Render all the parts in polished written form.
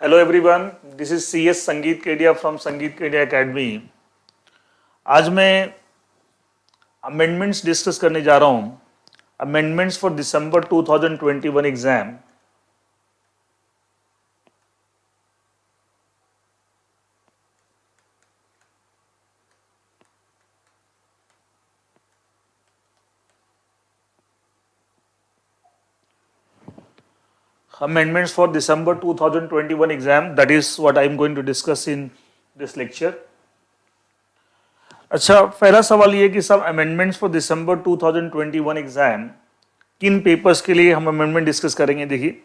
Hello everyone, this is C S Sangeet Kedia from संगीत Kedia academy. आज मैं अमेंडमेंट्स डिस्कस करने जा रहा हूँ। Amendments for December 2021 exam. Amendments for December 2021 exam, that is what I am going to discuss in this lecture. अच्छा, पहला सवाल ये कि सब अमेंडमेंट्स फॉर दिसंबर 2021 एग्जाम किन पेपर्स के लिए हम अमेंडमेंट डिस्कस करेंगे। देखिए,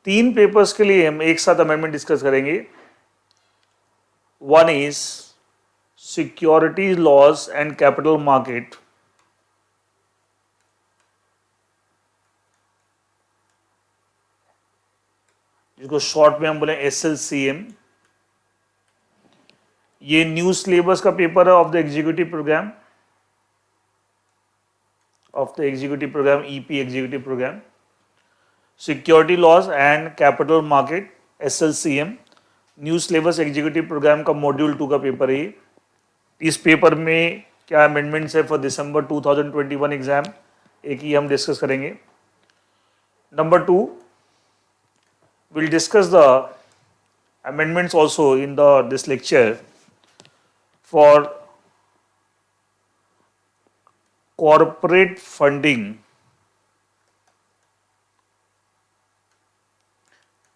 3 पेपर्स के लिए हम एक साथ अमेंडमेंट डिस्कस करेंगे। One is securities laws and capital market, जिसको शॉर्ट में हम बोले SLCM। ये न्यू सिलेबस का पेपर है of the executive program, EP executive program. Security laws and capital market SLCM, new syllabus executive programme का module 2 का पेपर है। इस पेपर में क्या अमेंडमेंट्स है फॉर दिसंबर 2021 एग्जाम, एक ही हम डिस्कस करेंगे। Number 2, we'll discuss the amendments also in this lecture for corporate funding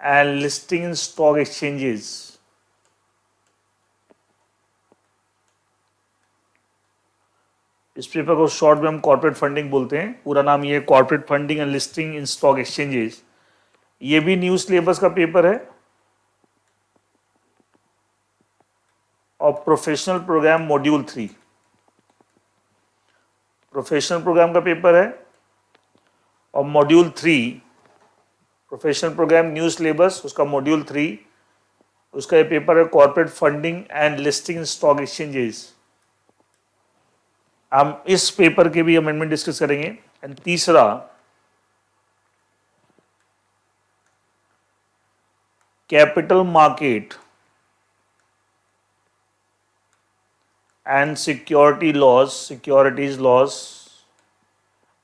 and listing in stock exchanges। इस पेपर को शॉर्ट में हम कॉर्पोरेट फंडिंग बोलते हैं, पूरा नाम ये corporate funding and listing in stock exchanges. ये भी न्यू सिलेबस का पेपर है और professional program module 3, professional program का पेपर है और module 3 professional program new syllabus, उसका मॉड्यूल 3, उसका ये पेपर है corporate funding and listing in stock exchanges. हम इस पेपर के भी अमेंडमेंट डिस्कस करेंगे। एंड तीसरा, capital market and securities loss,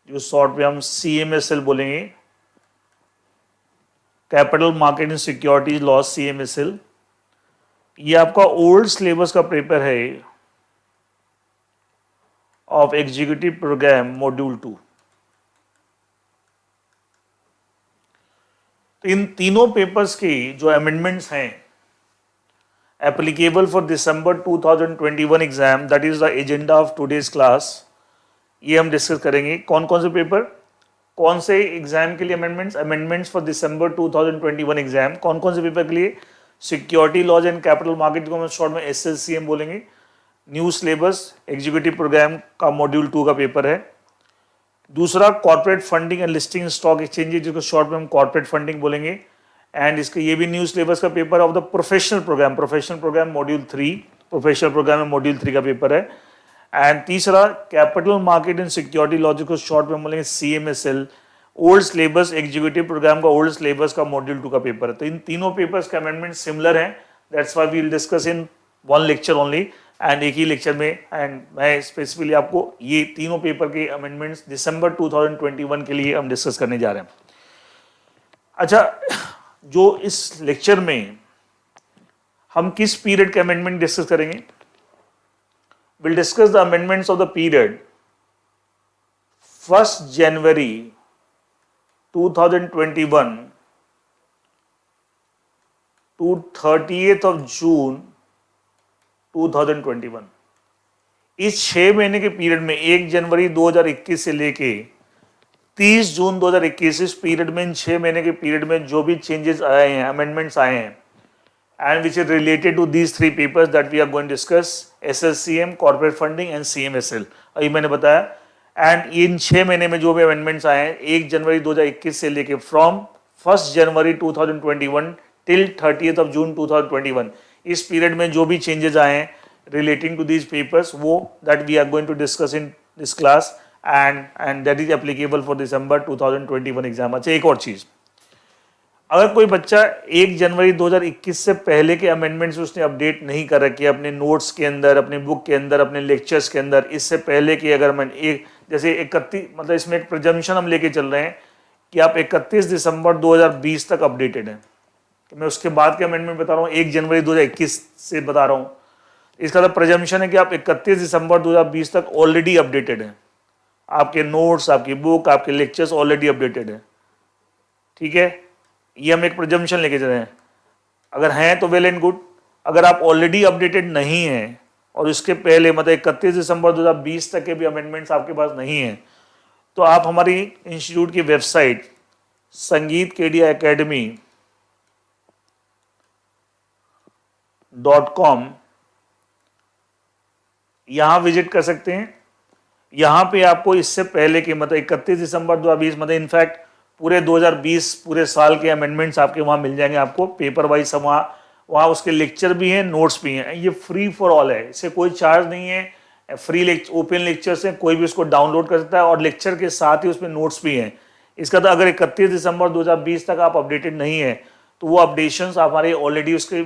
जो शॉर्ट में हम CMSL बोलेंगे, capital market and securities loss CMSL। ये आपका ओल्ड सिलेबस का पेपर है ऑफ एग्जीक्यूटिव प्रोग्राम मॉड्यूल 2। इन तीनों पेपर्स की जो अमेंडमेंट्स हैं applicable for December 2021 exam, that is the agenda of today's class. ये हम डिस्कस करेंगे कौन कौन से पेपर, कौन से एग्जाम के लिए अमेंडमेंट्स फॉर दिसंबर 2021 एग्जाम, कौन कौन से पेपर के लिए। Security laws and capital market को हम शॉर्ट में SLCM बोलेंगे, न्यू सिलेबस एग्जीक्यूटिव प्रोग्राम का मॉड्यूल 2 का पेपर है। दूसरा, corporate funding and listing stock exchanges, जिसको शॉर्ट में हम कॉर्पोरेट फंडिंग बोलेंगे। एंड इसका ये भी न्यू सिलेबस का paper of the professional program module 3, professional program में मॉड्यूल 3 का पेपर है। एंड तीसरा, capital market and security law, जिसको शॉर्ट में बोलेंगे CMSL, old syllabus executive programme का ओल्ड सिलेबस का मॉड्यूल 2 का पेपर है। तो इन तीनों पेपर्स के अमेंडमेंट सिमिलर हैं, that's why we will discuss in one lecture only, and एक ही लेक्चर में। एंड मैं स्पेसिफिकली आपको ये तीनों पेपर के अमेंडमेंट्स दिसंबर 2021 के लिए हम डिस्कस करने जा रहे हैं। अच्छा, जो इस लेक्चर में हम किस पीरियड के अमेंडमेंट डिस्कस करेंगे, will discuss the amendments of the period 1 January 2021 to 30th June 2021। इस 6 महीने के पीरियड में 1 जनवरी 2021 से लेके 30 जून 2021, इस पीरियड में, इन 6 महीने के पीरियड में जो भी चेंजेस आए हैं, अमेंडमेंट्स आए हैं, and which is related to these 3 papers that we are going to discuss, SLCM, corporate funding and CMSL, अभी मैंने बताया। एंड इन 6 महीने में जो भी अमेंडमेंट्स आए हैं 1 जनवरी 2021 से लेके from 1 January 2021 till 30th June 2021, इस पीरियड में जो भी चेंजेस आए हैं रिलेटिंग टू दीज पेपर्स, वो that we are going to discuss in this class, and that is applicable for December 2021 exam. अच्छा, एक और चीज, अगर कोई बच्चा 1 जनवरी 2021 से पहले के अमेंडमेंट्स उसने अपडेट नहीं कर रखे अपने नोट्स के अंदर, अपने बुक के अंदर, अपने लेक्चर्स के अंदर, इससे पहले कि अगर मैं एक जैसे 31 मतलब इसमें एक प्रजम्पशन हम लेके चल रहे हैं कि आप 31 दिसंबर 2020 तक अपडेटेड हैं, तो मैं उसके बाद के अमेंडमेंट बता रहा हूँ, 1 जनवरी 2021 से बता रहा हूँ। इसका तो प्रजम्पशन है कि आप 31 दिसंबर 2020 तक ऑलरेडी अपडेटेड हैं, आपके नोट्स, आपकी बुक, आपके लेक्चर्स ऑलरेडी अपडेटेड है। ठीक है, ये हम एक प्रजम्पशन लेके चल रहे हैं। अगर हैं तो वेल एंड गुड, अगर आप ऑलरेडी अपडेटेड नहीं हैं और इसके पहले मतलब 31 दिसंबर 2020 तक के भी अमेंडमेंट्स आपके पास नहीं हैं, तो आप हमारी इंस्टीट्यूट की वेबसाइट संगीत केडिया एकेडमी .com यहाँ विजिट कर सकते हैं। यहाँ पे आपको इससे पहले के मतलब 31 दिसंबर 2020 मतलब इनफैक्ट पूरे 2020 पूरे साल के अमेंडमेंट्स आपके वहाँ मिल जाएंगे, आपको पेपर वाइज सब वहाँ उसके लेक्चर भी हैं, नोट्स भी हैं। ये फ्री फॉर ऑल है, इससे कोई चार्ज नहीं है, फ्री ओपन लेक्चर्स हैं, कोई भी उसको डाउनलोड कर सकता है और लेक्चर के साथ ही उसमें नोट्स भी हैं। इसका तो अगर 31 दिसंबर 2020 तक आप अपडेटेड नहीं है तो वो अपडेशंस हमारे ऑलरेडी उसके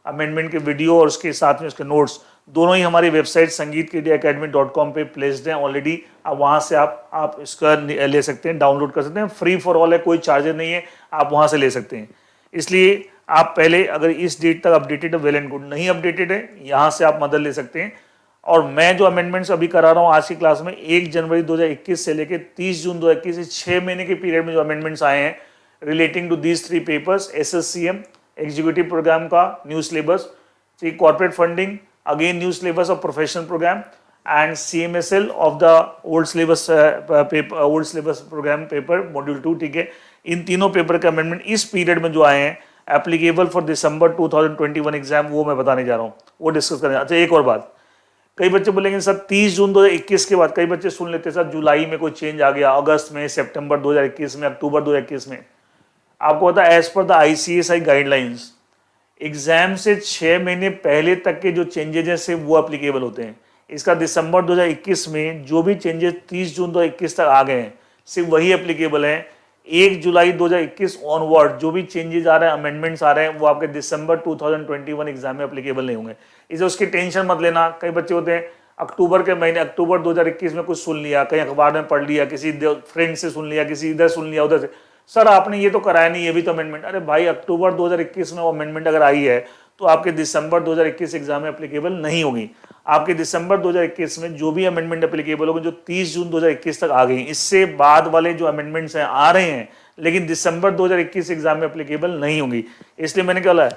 अमेंडमेंट के वीडियो और उसके साथ में उसके नोट्स दोनों ही हमारी वेबसाइट sangeetkedia.academy.com पे प्लेस्ड हैं ऑलरेडी। अब वहाँ से आप इसका ले सकते हैं, डाउनलोड कर सकते हैं, फ्री फॉर ऑल है, कोई चार्जर नहीं है, आप वहाँ से ले सकते हैं। इसलिए आप पहले अगर इस डेट तक अपडेटेड है वेल एंड गुड, नहीं अपडेटेड है यहाँ से आप मदद ले सकते हैं। और मैं जो अमेंडमेंट्स अभी करा रहा हूँ आज की क्लास में 1 जनवरी 2021 से लेकर 30 जून 2021 से 6 महीने के पीरियड में जो अमेंडमेंट्स आए हैं relating to these 3 papers, SSCM executive programme का new syllabus, corporate funding again new syllabus of professional programme and CMSL of the old syllabus programme paper module 2। ठीक है, इन तीनों पेपर के अमेंडमेंट इस पीरियड में जो आए हैं एप्लीकेबल फॉर दिसंबर 2021 एग्जाम, वो मैं बताने जा रहा हूँ, वो डिस्कस करने। अच्छा एक और बात, कई बच्चे बोलेंगे सर 30 जून 2021 के बाद, कई बच्चे सुन लेते सर जुलाई में कोई चेंज आ गया, अगस्त में, सितंबर 2021 में, अक्टूबर 2021 में। आपको पता है as per the ICSI guidelines exam से 6 महीने पहले तक के जो चेंजेस हैं सिर्फ वो एप्लीकेबल होते हैं। इसका दिसंबर 2021 में जो भी चेंजेस 30 जून 2021 तक आ गए हैं सिर्फ वही एप्लीकेबल हैं। 1 जुलाई 2021 ऑनवर्ड जो भी चेंजेस आ रहे हैं, अमेंडमेंट्स आ रहे हैं, वो आपके दिसंबर 2021 एग्जाम में एप्लीकेबल नहीं होंगे। इसे उसकी टेंशन मत लेना। कई बच्चे होते हैं अक्टूबर के महीने, अक्टूबर 2021 में कुछ सुन लिया, कहीं अखबार में पढ़ लिया, किसी फ्रेंड से सुन लिया, किसी इधर सुन लिया, उधर से, सर आपने ये तो कराया नहीं, ये भी तो अमेंडमेंट। अरे भाई अक्टूबर 2021 में वो अमेंडमेंट अगर आई है तो आपके दिसंबर 2021 एग्जाम में एप्लीकेबल नहीं होगी। आपके दिसंबर 2021 में जो भी अमेंडमेंट एप्लीकेबल होगी जो 30 जून 2021 तक आ गई, इससे बाद वाले जो अमेंडमेंट्स हैं आ रहे हैं लेकिन दिसंबर 2021 एग्जाम में एप्लीकेबल नहीं होगी। इसलिए मैंने क्या बोला,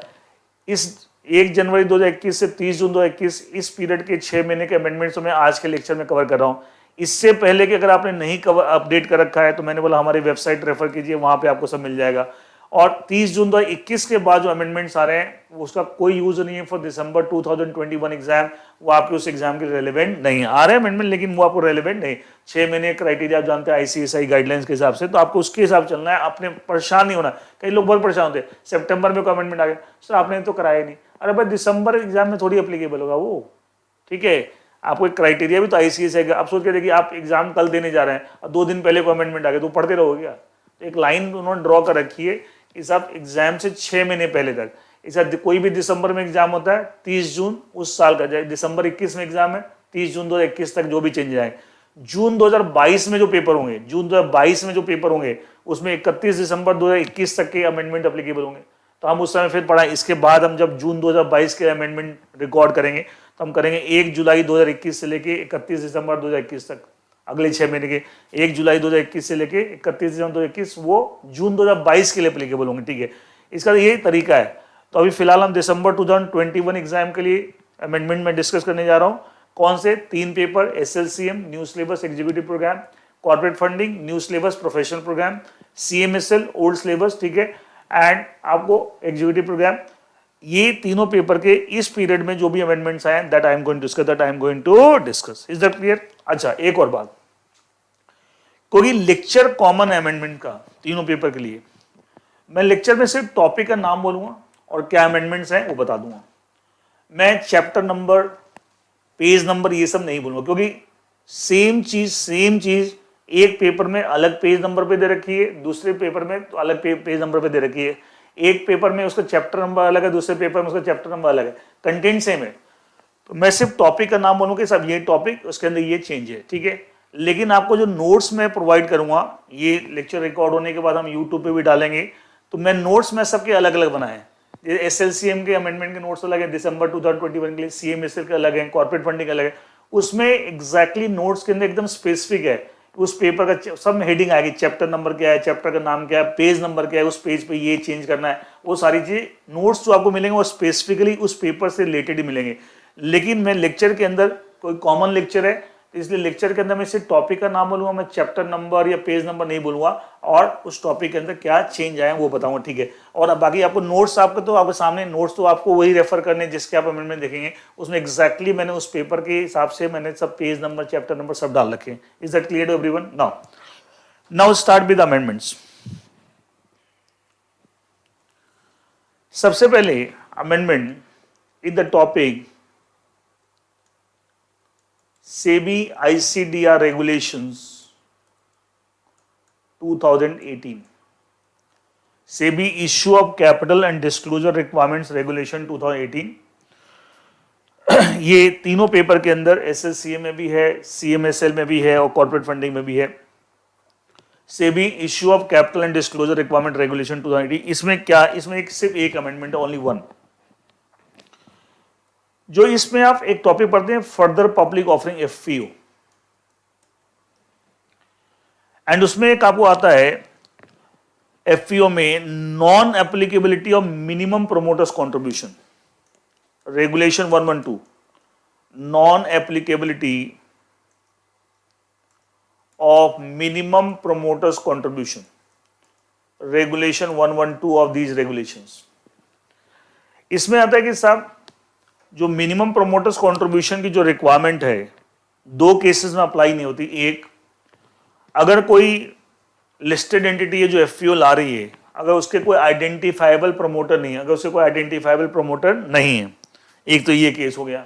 इस 1 जनवरी 2021 से 30 जून 2021 इस पीरियड के 6 महीने के अमेंडमेंट्स मैं आज के लेक्चर में कवर कर रहा हूँ। इससे पहले कि अगर आपने नहीं कवर अपडेट कर रखा है तो मैंने बोला हमारी वेबसाइट रेफर कीजिए, वहां पे आपको सब मिल जाएगा। और 30 जून 2021 के बाद जो अमेंडमेंट्स आ रहे हैं उसका कोई यूज नहीं है फॉर दिसंबर 2021 एग्जाम, वो आपके उस एग्जाम के रेलेवेंट नहीं आ रहे हैं अमेंडमेंट, लेकिन वो आपको रेलेवेंट नहीं। 6 महीने क्राइटेरिया आप जानते हैं ICSI गाइडलाइंस के हिसाब से, तो आपको उसके हिसाब चलना है, अपने परेशान नहीं होना। कई लोग बहुत परेशान होते हैं सितंबर में कोई अमेंडमेंट आ गया, सर आपने तो कराया नहीं। अरे भाई दिसंबर एग्जाम में थोड़ी एप्लीकेबल होगा वो, ठीक है। आपको एक क्राइटेरिया भी तो ICSI का, आप सोच के देखिए आप एग्जाम कल देने जा रहे हैं और 2 दिन पहले को अमेंडमेंट आ गया तो पढ़ते रहोगे क्या? तो एक लाइन उन्होंने ड्रॉ कर रखी है इस आप एग्जाम से 6 महीने पहले तक। ऐसा कोई भी दिसंबर में एग्जाम होता है 30 जून उस साल का, दिसंबर 21 में एग्जाम है, 30 जून 2021 तक जो भी चेंज आए। जून 2022 में जो पेपर होंगे, जून 2022 में जो पेपर होंगे उसमें 31 दिसंबर 2021 तक के अमेंडमेंट एप्लीकेबल होंगे। तो हम उस समय फिर पढ़ाएं। इसके बाद हम जब जून 2022 के अमेंडमेंट रिकॉर्ड करेंगे तो हम करेंगे 1 जुलाई 2021 से लेके 31 दिसंबर 2021 तक, अगले 6 महीने के। 1 जुलाई 2021 से लेके 31 दिसंबर 2021 वो जून 2022 के लिए एप्लीकेबल होंगे, ठीक है। इसका यही तरीका है। तो अभी फिलहाल हम दिसंबर 2021 एग्जाम के लिए अमेंडमेंट में डिस्कस करने जा रहा हूँ। कौन से 3 paper, SLCM new syllabus executive programme, corporate funding new syllabus professional programme, CMSL old syllabus, ठीक है, एंड आपको एग्जीक्यूटिव प्रोग्राम। ये तीनों पेपर के इस पीरियड में जो भी अमेंडमेंट्स आए that I am going to discuss. Is that clear? अच्छा एक और बात, क्योंकि लेक्चर कॉमन है अमेंडमेंट का तीनों पेपर के लिए, मैं लेक्चर में सिर्फ टॉपिक का नाम बोलूंगा और क्या अमेंडमेंट्स हैं वो बता दूंगा। मैं चैप्टर नंबर, पेज नंबर ये सब नहीं बोलूंगा, क्योंकि सेम चीज एक पेपर में अलग पेज नंबर पे दे रखी है, दूसरे पेपर में तो अलग पेज नंबर पे दे रखी है, एक पेपर में उसका चैप्टर नंबर अलग है, दूसरे पेपर में उसका चैप्टर नंबर अलग है, कंटेंट सेम है। तो मैं सिर्फ टॉपिक का नाम बोलूँ कि सब ये टॉपिक, उसके अंदर ये चेंज है, ठीक है। लेकिन आपको जो नोट्स मैं प्रोवाइड करूंगा, ये लेक्चर रिकॉर्ड होने के बाद हम यूट्यूब पे भी डालेंगे, तो मैं नोट्स में सबके अलग अलग बनाए हैं। SLCM के अमेंडमेंट के नोट्स अलग है, दिसंबर 2021 के लिए, CMSL के अलग है, कॉर्पोरेट फंडिंग अलग है। उसमें एग्जैक्टली नोट्स के अंदर एकदम स्पेसिफिक है, उस पेपर का सब में हेडिंग आएगी, चैप्टर नंबर क्या है, चैप्टर का नाम क्या है, पेज नंबर क्या है, उस पेज पे ये चेंज करना है, वो सारी चीजें नोट्स जो आपको मिलेंगे वो स्पेसिफिकली उस पेपर से रिलेटेड ही मिलेंगे। लेकिन मैं लेक्चर के अंदर कोई कॉमन लेक्चर है, इसलिए लेक्चर के अंदर मैं सिर्फ टॉपिक का नाम बोलूंगा, मैं चैप्टर नंबर या पेज नंबर नहीं बोलूंगा, और उस टॉपिक के अंदर क्या चेंज आए वो बताऊंगा, ठीक है। और अब बाकी आपको नोट्स, आपके तो आपके सामने नोट्स, तो आपको वही रेफर करने जिसके आप अमेंडमेंट देखेंगे, उसमें एग्जैक्टली मैंने उस पेपर के हिसाब से मैंने सब पेज नंबर, चैप्टर नंबर सब डाल रखे हैं। Is that clear to everyone? Now start with amendments. सबसे पहले amendment is the topic SEBI ICDR regulations 2018, SEBI issue of capital and disclosure requirements regulation 2018। ये तीनों पेपर के अंदर SLCA में भी है, CMSL में भी है और कॉर्पोरेट फंडिंग में भी है। SEBI issue of capital and disclosure requirement regulation 2018, इसमें क्या, इसमें सिर्फ एक अमेंडमेंट है, ओनली वन। जो इसमें आप एक टॉपिक पढ़ते हैं, further public offering FPO, and उसमें एक आपको आता है FPO में non applicability of minimum promoters contribution, regulation 112, non applicability of minimum promoters contribution, regulation 112 of these regulations. इसमें आता है कि साहब जो मिनिमम प्रोमोटर्स कंट्रीब्यूशन की जो रिक्वायरमेंट है, दो केसेस में अप्लाई नहीं होती। एक, अगर कोई लिस्टेड एंटिटी है जो FPO ला रही है, अगर उसके कोई आइडेंटिफाइबल प्रमोटर नहीं है, अगर उसके कोई आइडेंटिफाइबल प्रमोटर नहीं है, एक तो ये केस हो गया।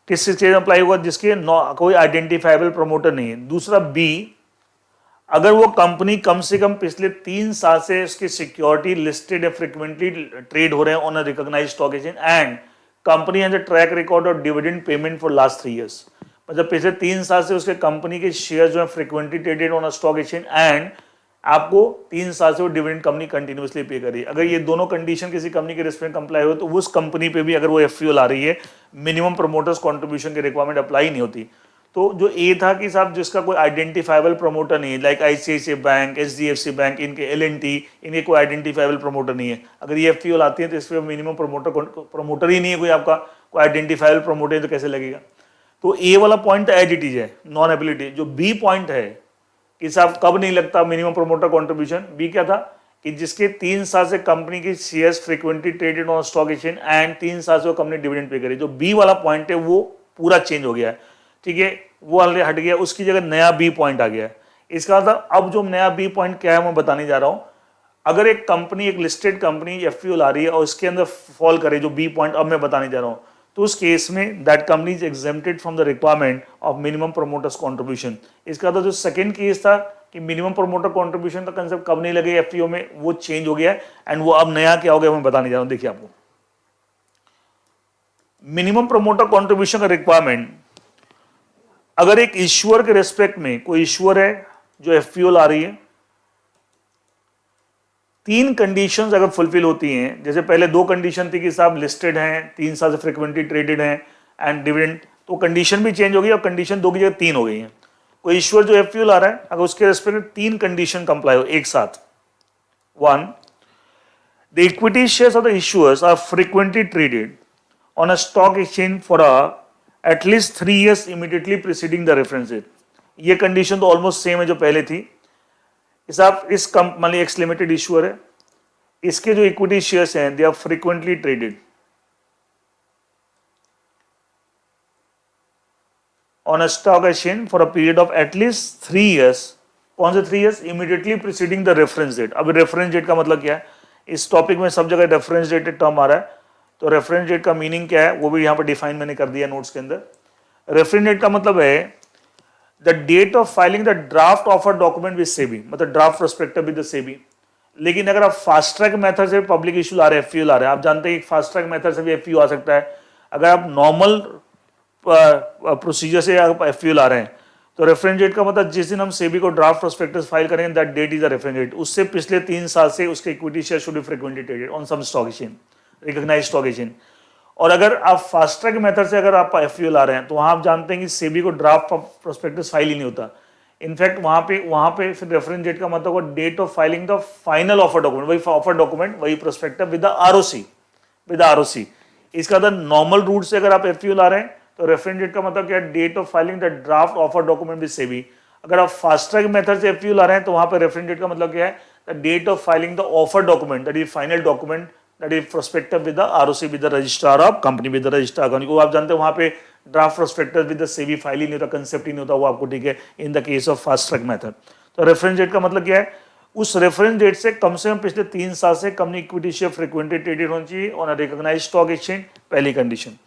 किस केस में अप्लाई होगा? जिसके कोई आइडेंटिफाइबल प्रमोटर नहीं है। दूसरा B, अगर वो कंपनी कम से कम पिछले 3 साल से उसकी सिक्योरिटी लिस्टेड या फ्रीक्वेंटली ट्रेड हो रहे हैं on a recognised stock exchange, and company has a track record of dividend payment for last 3 years, मतलब पिछले 3 साल से उसके कंपनी के शेयर जो है frequently traded on a stock exchange, and आपको 3 साल से वो डिविडेंड कंपनी कंटिन्यूसली पे कर रही है। अगर ये दोनों कंडीशन किसी कंपनी के रिस्पेक्ट कंप्लाई हो, तो उस कंपनी पे भी अगर वो FPO ला रही है, मिनिमम प्रोमोटर्स कॉन्ट्रीब्यूशन की रिक्वायरमेंट अप्लाई नहीं होती। तो जो ए था कि साहब जिसका कोई आइडेंटिफाइबल प्रमोटर नहीं है, like ICICI bank, HDFC bank, इनके L&T, इनके कोई आइडेंटिफाइबल प्रमोटर नहीं है, अगर ये FPO लाती है तो इस पर मिनिमम प्रमोटर ही नहीं है कोई, आपका कोई आइडेंटिफाइबल प्रमोटर है तो कैसे लगेगा? तो ए वाला पॉइंट एज इट इज है, नॉन एबिलिटी। जो B पॉइंट है कि साहब कब नहीं लगता मिनिमम प्रोमोटर कॉन्ट्रीब्यूशन, B क्या था कि जिसके 3 साल से कंपनी की shares frequently traded on stock exchange and 3 साल से वो कंपनी डिविडेंड पे करे। जो B वाला पॉइंट है वो पूरा चेंज हो गया है, ठीक है, वो ऑलरेडी हट गया, उसकी जगह नया B पॉइंट आ गया है। इसका मतलब अब जो नया B पॉइंट क्या है मैं बताने जा रहा हूं। अगर एक कंपनी, एक लिस्टेड कंपनी FPO ला रही है और इसके अंदर फॉल करे जो B पॉइंट अब मैं बताने जा रहा हूं, तो उस केस में that company is exempted from the requirement of minimum promoters contribution. इसका तो जो सेकंड केस था कि मिनिमम प्रोमोटर कॉन्ट्रीब्यूशन का कंसेप्ट कब नहीं लगे FPO में, वो चेंज हो गया है, एंड वो अब नया क्या हो गया मैं बताने जा रहा हूं। देखिए, आपको मिनिमम प्रोमोटर कॉन्ट्रीब्यूशन का रिक्वायरमेंट, अगर एक इश्यूअर के रेस्पेक्ट में कोई इश्यूअर है जो FPO ला रही है, 3 कंडीशंस अगर फुलफिल होती हैं, जैसे पहले 2 कंडीशन थी कि साहब लिस्टेड हैं, 3 साल से फ्रीक्वेंटली ट्रेडेड हैं एंड डिविडेंड, तो कंडीशन भी चेंज हो गई और कंडीशन 2 की जगह 3 हो गई है। कोई इश्यूअर जो FPO ला रहा है, अगर उसके रेस्पेक्ट में 3 कंडीशन कंप्लाई हो एक साथ, 1, the equity shares of the issuers are frequently traded on a stock exchange for at least 3 years immediately preceding the reference date। ये कंडीशन तो ऑलमोस्ट सेम है जो पहले थी। इस कंपनी एक्स लिमिटेड इश्यूअर है, इसके जो इक्विटी शेयर्स हैं they are frequently traded on a stock exchange for a period of at least 3 years। कौन से 3 years? Immediately preceding the reference date. अब रेफरेंस डेट का मतलब क्या है? इस टॉपिक में सब जगह रेफरेंस डेट टर्म आ रहा है, तो रेफरेंस डेट का मीनिंग क्या है वो भी यहां पर डिफाइन मैंने कर दिया नोट्स के अंदर। रेफरेंस डेट का मतलब है the date of filing the draft offer document with SEBI, मतलब draft prospectus with the SEBI. लेकिन अगर आप फास्ट ट्रैक मेथड से पब्लिक इशू ला रहे हैं, एफयू ला रहे हैं, आप जानते हैं फास्ट ट्रैक मेथड से भी एफयू आ सकता है। अगर आप नॉर्मल प्रोसीजर से आप एफयू ला रहे हैं तो रेफरेंस डेट का मतलब जिस दिन हम सेबी को ड्राफ्ट प्रोस्पेक्टस फाइल करेंगे that date is the reference date. उससे पिछले 3 साल से उसके equity share should be frequently traded on some stock exchange, recognised stock exchange. और अगर आप फास्ट ट्रैक मेथड से अगर आप एफयू ला रहे हैं तो वहां आप जानते हैं कि सेबी को ड्राफ्ट प्रोस्पेक्टस फाइल ही नहीं होता। इनफैक्ट वहां पे फिर रेफरेंस डेट का मतलब होगा date of filing the final offer document, वही ऑफर डॉक्यूमेंट, वही prospectus with the ROC, with ROC. इसका द नॉर्मल रूट से अगर आप एफयू ला रहे हैं तो रेफरेंस डेट का मतलब क्या है, date of filing the draft offer document with SEBI. अगर आप फास्ट ट्रैक मेथड से एफयू ला रहे हैं तो वहां पर रेफरेंस डेट का मतलब क्या है, the date of filing the offer document, that is final document, that is prospectus with the ROC, with the registrar of company, with the registrar company को। आप जानते हैं वहां पे draft prospectus with the SEBI file ही नहीं होता, concept ही नहीं होता वो आपको, ठीक है, in the case of fast track method. तो रेफरेंस डेट का मतलब क्या है, उस रेफरेंस डेट से कम पिछले 3 साल से company equity share frequently traded होनी चाहिए on a recognised stock exchange, पहली condition.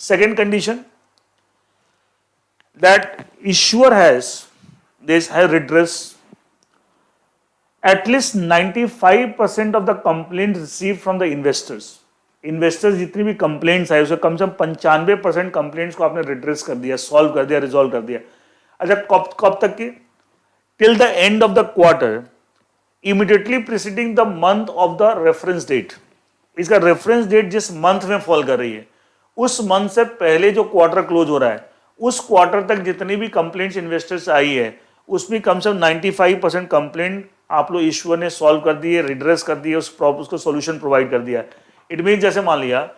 Second condition, that issuer has redress at least 95% of the complaints received from the investors। Investors जितनी भी कंप्लेंट्स आए उसे कम से कम 95% कंप्लेंट्स को आपने रिड्रेस कर दिया, सॉल्व कर दिया, रिजॉल्व कर दिया। अच्छा, कब तक की? Till the end of the quarter immediately preceding the month of the reference date. इसका रेफरेंस डेट जिस मंथ में फॉल कर रही है उस मंथ से पहले जो क्वार्टर क्लोज हो रहा है उस क्वार्टर तक जितनी भी कंप्लेंट्स इन्वेस्टर से आई है उसमें कम से कम 95% कंप्लेंट आप लोग इश्यूअर ने सॉल्व कर दिए, रिड्रेस कर दिए, उसको सॉल्यूशन प्रोवाइड कर दिया। इट मीन जैसे मान लिया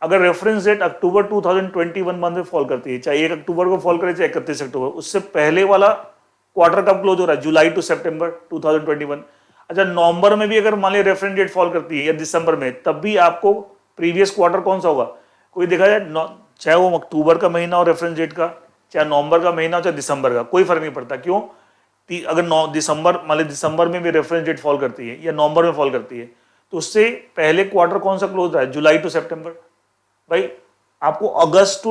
अगर रेफरेंस डेट अक्टूबर 2021 मंथ में फॉल करती है, चाहे 1 अक्टूबर को फॉल करे चाहे 31 अक्टूबर, उससे पहले वाला क्वार्टर कब क्लोज हो रहा है, जुलाई टू सितंबर 2021। अच्छा, नवंबर में भी अगर मान लिया रेफरेंस डेट फॉल करती है या दिसंबर में, तब भी आपको प्रीवियस क्वार्टर कौन सा होगा, कोई देखा जाए चाहे वो अक्टूबर का महीना हो रेफरेंस डेट का, चाहे नवंबर का महीना हो, चाहे दिसंबर का, कोई फर्क नहीं पड़ता। क्यों? अगर दिसंबर में भी रेफरेंस डेट फॉल करती है या नवंबर में फॉल करती है तो उससे पहले क्वार्टर कौन सा क्लोज रहा है, जुलाई टू सितंबर। भाई आपको अगस्त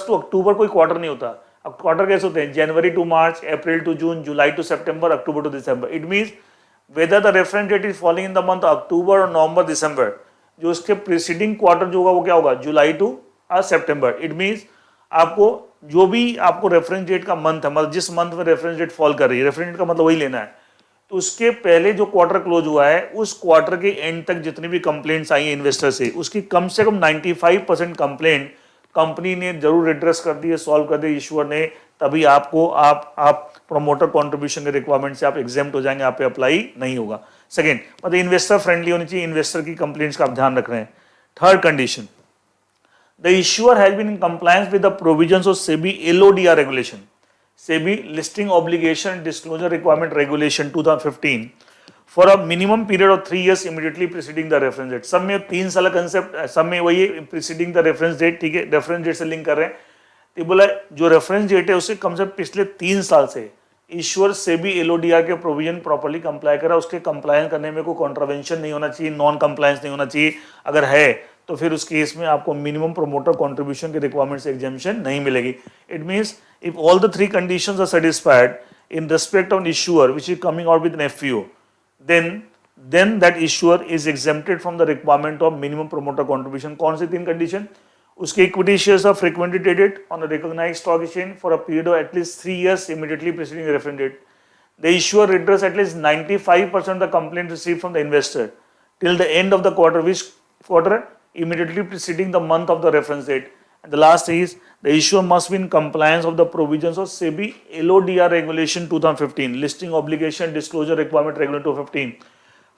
टू अक्टूबर कोई क्वार्टर नहीं होता। अब क्वार्टर कैसे होते हैं, January to March, April to June, July to September, October to December. It means whether the reference date is falling in the month October और नवंबर, दिसंबर, जो उसके प्रीसीडिंग क्वार्टर जो होगा वो क्या होगा, जुलाई टू सितंबर। इट मींस आपको जो भी आपको रेफरेंस डेट का मंथ है, मतलब जिस मंथ में रेफरेंस डेट फॉल कर रही है, रेफरेंस डेट का मतलब वही लेना है। तो उसके पहले जो क्वार्टर क्लोज हुआ है उस क्वार्टर के एंड तक जितनी भी कंप्लेंट्स आई है इन्वेस्टर से, उसकी कम से कम 95% कंप्लेंट कंपनी ने जरूर एड्रेस कर दी है, सॉल्व कर दी इश्यूअर ने, तभी आपको आप प्रोमोटर कॉन्ट्रीब्यूशन के रिक्वायरमेंट से आप एग्जेम्प्ट हो जाएंगे, आप पे अप्लाई नहीं होगा। सेकेंड, मतलब इन्वेस्टर फ्रेंडली होनी चाहिए, इन्वेस्टर की कंप्लेंट्स का आप ध्यान रख रहे हैं। Third condition, the issuer has been in compliance with the provisions of SEBI LODR regulation, SEBI Listing Obligation Disclosure Requirement Regulation 2015 for a minimum period of 3 years immediately preceding the reference date। सब में 3 साल का concept, सब में वही preceding the reference date, ठीक है, reference date से लिंक कर रहे हैं। तो बोला जो रेफरेंस डेट है उससे कम से कम पिछले 3 साल से ईश्वर सेबी LODR के प्रोविजन प्रॉपर्ली कंप्लाई करा, उसके कंप्लायंस करने में कोई कॉन्ट्रावेंशन नहीं होना चाहिए, नॉन कंप्लायंस नहीं होना चाहिए। अगर है तो फिर उस केस में आपको मिनिमम प्रोमोटर कंट्रीब्यूशन के रिक्वायरमेंट से एग्जेम्पशन नहीं मिलेगी। It means if all the 3 conditions are satisfied in respect of issuer which is coming out with an FU, then that issuer is exempted from the requirement of minimum promoter contribution। कौन सी 3 condition? उसके equity shares are frequently traded on a recognised stock exchange for a period of at least 3 years immediately preceding the reference date। The issuer redress at least 95% of the complaint received from the investor till the end of the quarter, which quarter? Immediately preceding the month of the reference date। And the last is the issuer must be in compliance of the provisions of SEBI LODR Regulation 2015, Listing Obligation Disclosure Requirement Regulation 2015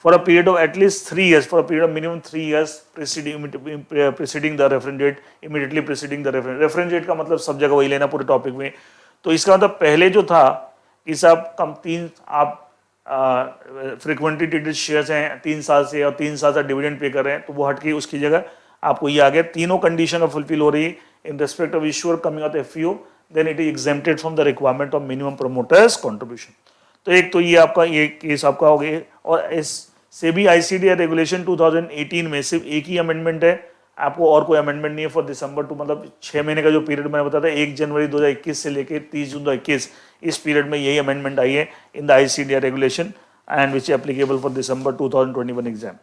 for a period of at least 3 years, for a period of minimum 3 years preceding the reference date, immediately preceding the reference date का मतलब सब जगह वही लेना पूरे topic में। तो इसका मतलब पहले जो था कि साहब कम 3 आप फ्रीक्वेंटली ट्रेडेड शेयर्स हैं 3 साल से और 3 साल से डिविडेंड पे कर रहे हैं, तो वो हटके उसकी जगह आपको ये आ गया, तीनों कंडीशन फुलफिल हो रही है in respect of issuer coming out FU, then it is exempted from the requirement of minimum promoters contribution. तो एक तो ये आपका ये केस आपका हो गया। और इस सेबी ICD रेगुलेशन 2018 में सिर्फ एक ही अमेंडमेंट है, आपको और कोई अमेंडमेंट नहीं है फॉर दिसंबर टू, मतलब 6 महीने का जो पीरियड मैंने बताया था 1 जनवरी 2021 से लेके 30 जून 2021, इस पीरियड में यही अमेंडमेंट आई है in the ICDR regulation and which applicable for December 2021 exam.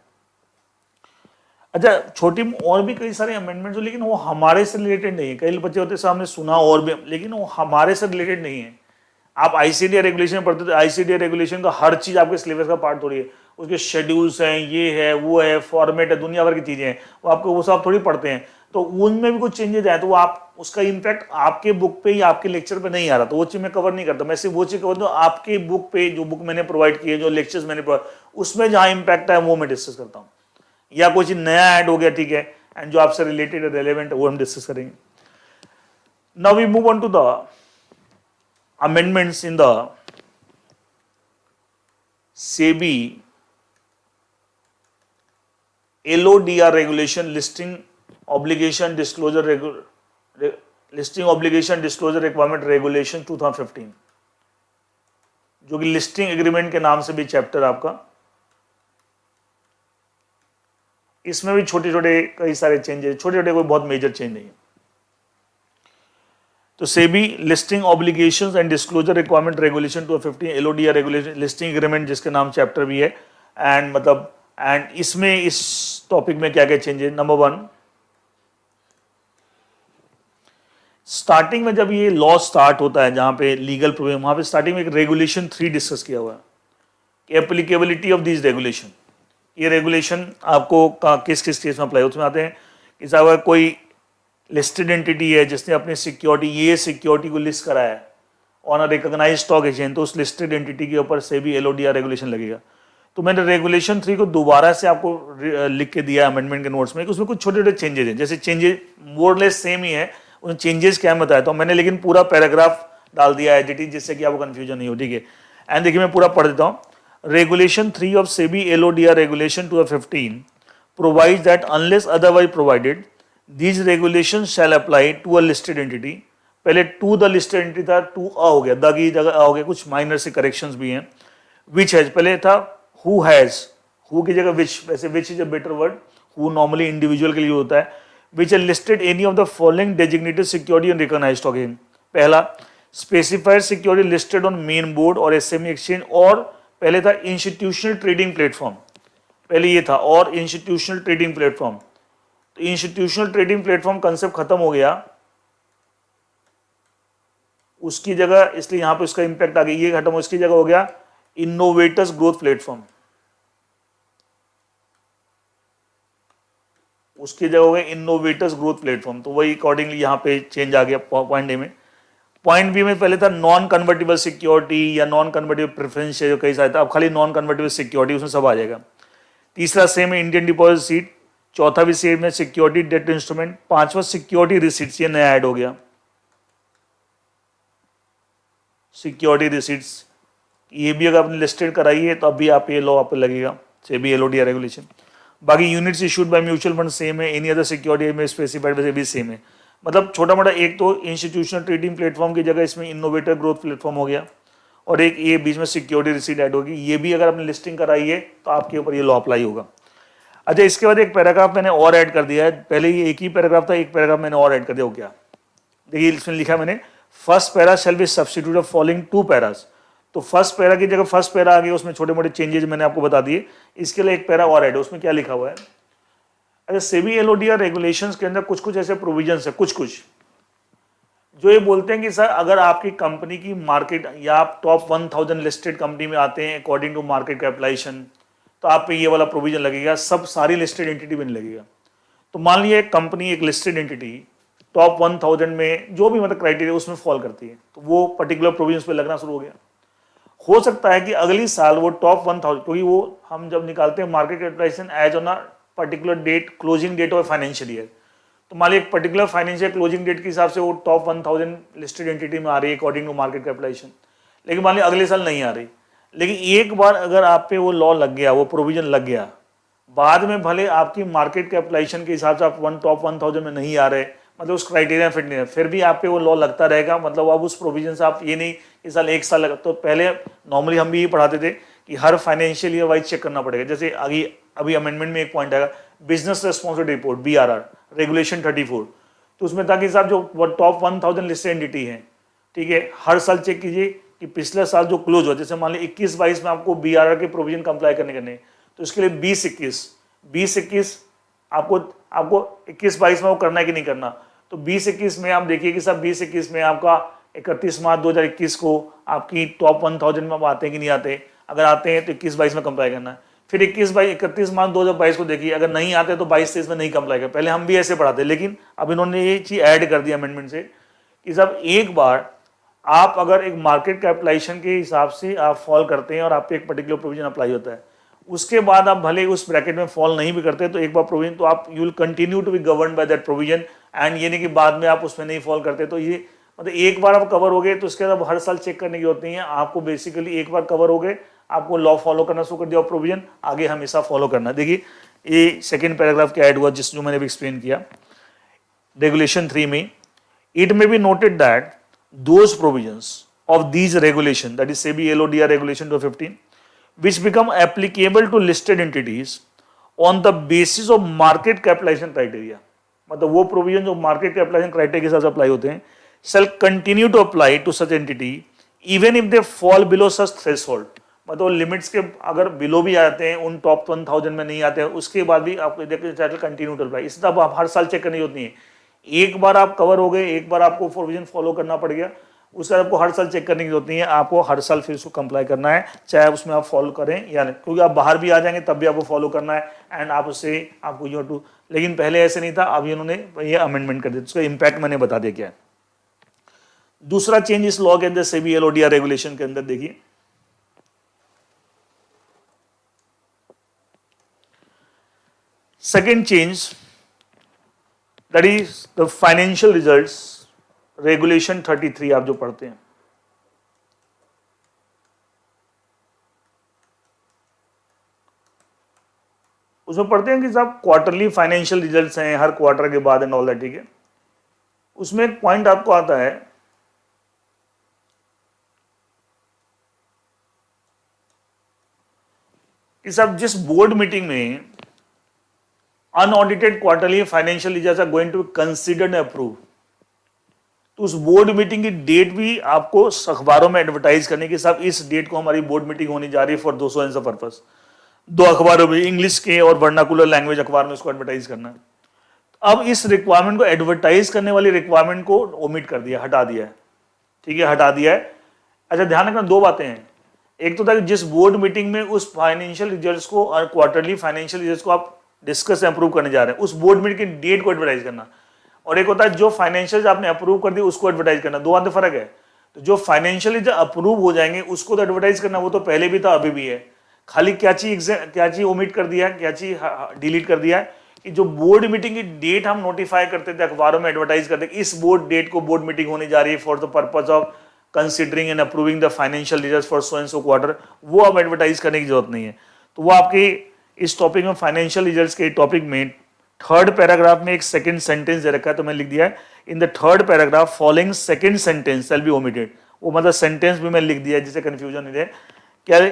अच्छा, छोटी और भी कई सारे अमेंडमेंट्स हो, लेकिन वो हमारे से रिलेटेड नहीं है। कई बच्चे होते सामने सुना और भी, लेकिन वो हमारे से रिलेटेड नहीं है। आप ICDR रेगुलेशन पढ़ते तो ICDR रेगुलेशन का हर चीज आपके सिलेबस का पार्ट थोड़ी है, उसके शेड्यूल्स हैं, ये है वो है, फॉर्मेट है, दुनिया भर की चीजें हैं, वो आपको वो सब थोड़ी पढ़ते हैं। तो उनमें भी कुछ चेंजेस आए तो वो आप उसका इम्पैक्ट आपके बुक पे या आपके लेक्चर पे नहीं आ रहा, तो वो चीज मैं कवर नहीं करता। मैं सिर्फ वो चीज कवर करता हूँ आपके बुक पे, जो बुक मैंने प्रोवाइड की है, जो लेक्चर्स मैंने उसमें जहाँ इम्पैक्ट है वो मैं डिस्कस करता हूँ, या कोई चीज नया ऐड हो गया, ठीक है, एंड जो आपसे रिलेटेड है, रेलेवेंट, वो हम डिस्कस करेंगे। Now we move on to the amendments in the SEBI LODR regulation, listing obligation disclosure listing obligation disclosure requirement regulation 2015, जो कि लिस्टिंग एग्रीमेंट के नाम से भी चैप्टर आपका। इसमें भी छोटे छोटे कई सारे चेंजेस, छोटे छोटे कोई बहुत मेजर चेंज नहीं है। तो SEBI listing obligations and disclosure requirement regulation 2015 LODR regulation, listing agreement जिसके नाम चैप्टर भी है, एंड मतलब एंड इसमें इस टॉपिक में क्या क्या चेंज है। नंबर 1, स्टार्टिंग में जब ये लॉ स्टार्ट होता है, जहां पे लीगल प्रोविजन, वहां पे स्टार्टिंग में एक रेगुलेशन 3 डिस्कस किया हुआ है, एप्लीकेबिलिटी ऑफ दिस रेगुलेशन। ये रेगुलेशन आपको किस किस केस में अप्लाई, उसमें आते हैं कि साहब कोई लिस्टेड एंटिटी है जिसने अपनी सिक्योरिटी, ये सिक्योरिटी को लिस्ट कराया है on a recognised stock exchange, तो उस लिस्टेड एंटिटी के ऊपर से भी LODR रेगुलेशन लगेगा। तो मैंने रेगुलेशन 3 को दोबारा से आपको लिख के दिया अमेंडमेंट के नोट्स में कि उसमें कुछ छोटे छोटे चेंजेस हैं, जैसे चेंजेस मोरलेस सेम ही है, उन चेंजेस क्या है बताया तो मैंने, लेकिन पूरा पैराग्राफ डाल दिया है एडिट, जिससे कि आपको कंफ्यूजन नहीं हो, ठीक है। एंड देखिए मैं पूरा पढ़ देता हूँ। Regulation 3 of SEBI LODR regulation 2015 provides that unless otherwise provided These regulations shall apply to a listed entity। पहले to the listed entity था, to a हो गया, द की जगह आ हो गया, कुछ माइनर से करेक्शंस भी हैं। Which has पहले था who has, who की जगह which, वैसे which is a better word, who normally individual के लिए होता है। Which has listed any of the following designated security and recognized stock exchange। पहला specified security listed on main board और SME exchange, और पहले था institutional trading platform, पहले ये था, और institutional trading platform। तो इंस्टीट्यूशनल ट्रेडिंग प्लेटफॉर्म कंसेप्ट खत्म हो गया, उसकी जगह, इसलिए यहां पे उसका इंपैक्ट आ गया, ये खत्म हो, इसकी जगह हो गया इनोवेटर्स ग्रोथ प्लेटफॉर्म, उसकी जगह हो गया इनोवेटर्स ग्रोथ प्लेटफॉर्म। तो वही अकॉर्डिंगली यहां पे चेंज आ गया पॉइंट ए में। पॉइंट बी में पहले था नॉन कन्वर्टेबल सिक्योरिटी या नॉन कन्वर्टेबल प्रेफरेंस है, जो कई सारे था, अब खाली नॉन कन्वर्टेबल सिक्योरिटी, उसमें सब आ जाएगा। तीसरा सेम है इंडियन डिपॉजिट सीट, चौथा भी सेम है सिक्योरिटी डेट इंस्ट्रूमेंट, पांचवा सिक्योरिटी रिसीट्स, ये नया ऐड हो गया सिक्योरिटी रिसीट्स, ये भी अगर आपने लिस्टेड कराई है तो अभी आप ये लॉ आप लगेगा, सेबी LODR रेगुलेशन। बाकी units issued by mutual fund same है, एनी अदर सिक्योरिटी में स्पेसिफाइड वैसे भी सेम है। मतलब छोटा मोटा एक तो इंस्टीट्यूशनल ट्रेडिंग प्लेटफॉर्म की जगह इसमें इनोवेटर ग्रोथ प्लेटफॉर्म हो गया, और एक ये बीच में सिक्योरिटी रिसीट ऐड होगी, ये भी अगर आपने लिस्टिंग कराई है तो आपके ऊपर ये लॉ अप्लाई होगा। अच्छा, इसके बाद एक पैराग्राफ मैंने और ऐड कर दिया है, पहले ये एक ही पैराग्राफ था, एक पैराग्राफ मैंने और ऐड कर दिया। हो क्या, देखिए इसमें लिखा मैंने first para shall be substitute of following 2 Paris. तो फर्स्ट पैरा की जगह फर्स्ट पैरा आ गया, उसमें छोटे मोटे चेंजेस मैंने आपको बता दिए। इसके लिए एक पैरा और ऐड है, उसमें क्या लिखा हुआ है। अच्छा, सेबी LODR रेगुलेशंस के अंदर कुछ कुछ ऐसे प्रोविजंस है, कुछ कुछ जो ये बोलते हैं कि सर अगर आपकी कंपनी की मार्केट, या आप टॉप 1000 लिस्टेड कंपनी में आते हैं अकॉर्डिंग टू मार्केट कैपिटलाइजेशन, तो आप पे ये वाला प्रोविजन लगेगा, सब सारी लिस्टेड एंटिटी में लगेगा। तो मान लिया एक कंपनी, एक लिस्टेड एंटिटी टॉप 1000 में जो भी मतलब क्राइटेरिया उसमें फॉल करती है, तो वो पर्टिकुलर प्रोविजन पे लगना शुरू हो गया। हो सकता है कि अगली साल वो टॉप 1000, क्योंकि वो हम जब निकालते हैं market capitalisation as on a particular date, closing date of financial year, तो मान लीजिए एक पर्टिकुलर फाइनेंशियल क्लोजिंग डेट के हिसाब से वो टॉप 1000 लिस्टेड एंटिटी में आ रही है अकॉर्डिंग टू मार्केट कैपिटलाइजेशन, लेकिन मान लीजिए अगले साल नहीं आ रही। लेकिन एक बार अगर आप पे वो लॉ लग गया, वो प्रोविजन लग गया, बाद में भले आपकी मार्केट कैपिटलाइजेशन के हिसाब से आप टॉप 1000 में नहीं आ रहे, मतलब उस क्राइटेरिया फिट नहीं है, फिर भी आप पे वो लॉ लगता रहेगा। मतलब अब उस प्रोविजन से आप ये नहीं कि साल एक साल लगा, तो पहले नॉर्मली हम भी ये पढ़ाते थे कि हर फाइनेंशियल ईयर वाइज चेक करना पड़ेगा। जैसे अभी अमेंडमेंट में एक पॉइंट आएगा, business responsibility report BRR, regulation 34। तो उसमें था कि साहब जो टॉप 1000 लिस्टेड एंटिटी है, ठीक है, हर साल चेक कीजिए कि पिछले साल जो क्लोज हुआ, जैसे मान ली 21-22 में आपको BRR के प्रोविजन कंप्लाई करने तो इसके लिए 20-21 आपको 21-22 में वो करना है कि नहीं करना। तो 20-21 में आप देखिए कि साहब 20-21 में आपका 31 मार्च 2021 को आपकी टॉप 1000 में आप आते हैं कि नहीं आते। अगर आते हैं तो 21-22 में कंप्लाई करना है। फिर 31 मार्च 2022 को देखिए, अगर नहीं आते तो 22-23 में नहीं कंप्लाई कर। पहले हम भी ऐसे पढ़ाते, लेकिन अब इन्होंने ये चीज ऐड कर दिया अमेंडमेंट से कि साहब एक बार आप अगर एक मार्केट कैपिटलाइजेशन के हिसाब से आप फॉल करते हैं और आप पे एक पर्टिकुलर प्रोविजन अप्लाई होता है, उसके बाद आप भले उस ब्रैकेट में फॉल नहीं भी करते तो एक बार प्रोविजन तो आप you will continue to be govern by that provision. And ये नहीं कि बाद में आप उसमें नहीं फॉल करते। तो ये मतलब एक बार आप कवर हो गए तो उसके बाद हर साल चेक करने की जरूरत नहीं है आपको। बेसिकली एक बार कवर हो गए, आपको लॉ फॉलो करना शुरू कर दिया और प्रोविजन आगे हमेशा फॉलो करना। देखिए ये सेकेंड पैराग्राफ क्या ऐड हुआ जो मैंने एक्सप्लेन किया रेगुलेशन 3 में। It may be noted that those provisions of these regulation, that is SEBI LODR regulation 215, which become applicable to listed entities on the basis of market capitalization criteria, मतलब वो provision जो market capitalisation criteria के हिसाब से apply होते हैं, shall continue to apply to such entity even if they fall below such threshold, मतलब limits के अगर बिलो भी आते हैं, उन टॉप 1000 में नहीं आते हैं, उसके बाद भी आपको देखिए कंटिन्यू टू अप्लाई। इसलिए आप हर साल चेक करनी होती है। एक बार आप कवर हो गए, एक बार आपको प्रोविजन फॉलो करना पड़ गया, उसके बाद आपको हर साल चेक करने की जरूरत नहीं है। आपको हर साल फिर उसको कंप्लाई करना है, चाहे उसमें आप फॉलो करें या नहीं, क्योंकि आप बाहर भी आ जाएंगे तब भी आपको फॉलो करना है। एंड आप उससे आपको यू टू, लेकिन पहले ऐसे नहीं था, अभी उन्होंने ये अमेंडमेंट कर दिया। उसका इंपैक्ट मैंने बता दिया क्या है। दूसरा चेंज इस लॉ के अंदर सेबी LODR रेगुलेशन के अंदर देखिए, second change that is the financial results regulation 33 आप जो पढ़ते हैं, उसमें पढ़ते हैं कि साहब क्वार्टरली फाइनेंशियल रिजल्ट्स हैं हर क्वार्टर के बाद एंड ऑल दैट, ठीक है। उसमें एक पॉइंट आपको आता है कि साहब जिस बोर्ड मीटिंग में unaudited quarterly financial results are going to be considered and approve, तो उस बोर्ड मीटिंग की डेट भी आपको अखबारों में एडवर्टाइज करने के साथ इस डेट को हमारी बोर्ड मीटिंग होने जा रही है फॉर दो सो एंड पर्पस। दो अखबारों में, इंग्लिश के और वर्नाकुलर लैंग्वेज अखबार में उसको एडवर्टाइज करना है। अब इस रिक्वायरमेंट को एडवर्टाइज करने वाली रिक्वायरमेंट को ओमिट कर दिया, हटा दिया है, ठीक है, हटा दिया है। अच्छा ध्यान रखना, दो बातें हैं। एक तो था कि जिस बोर्ड मीटिंग में उस फाइनेंशियल रिजल्ट्स को और क्वार्टरली फाइनेंशियल रिजल्ट्स को आप डिस्कस अप्रूव करने जा रहे हैं, उस बोर्ड मीटिंग की डेट को एडवर्टाइज करना। और एक होता है जो फाइनेंशियल आपने अप्रूव कर दी उसको एडवर्टाइज करना, दो आते फर्क है। तो जो फाइनेंशियली जो अप्रूव हो जाएंगे उसको तो एडवर्टाइज करना, वो तो पहले भी था अभी भी है। खाली क्या चीज ओमिट कर दिया है, क्या चीज डिलीट कर दिया है कि जो बोर्ड मीटिंग की डेट हम नोटिफाई करते थे अखबारों में एडवर्टाइज करते, इस बोर्ड डेट को बोर्ड मीटिंग होने जा रही है for the purpose of considering and approving the financial results for so and so quarter, वो अब एडवर्टाइज करने की जरूरत नहीं है। तो वो आपके इस टॉपिक में फाइनेंशियल रिजल्ट्स के टॉपिक में थर्ड पैराग्राफ में एक सेकंड सेंटेंस दे रखा है, तो मैंने लिख दिया है in the third paragraph following second sentence shall be omitted. वो मतलब सेंटेंस भी मैंने लिख दिया है जिससे कंफ्यूजन नहीं रहे। क्या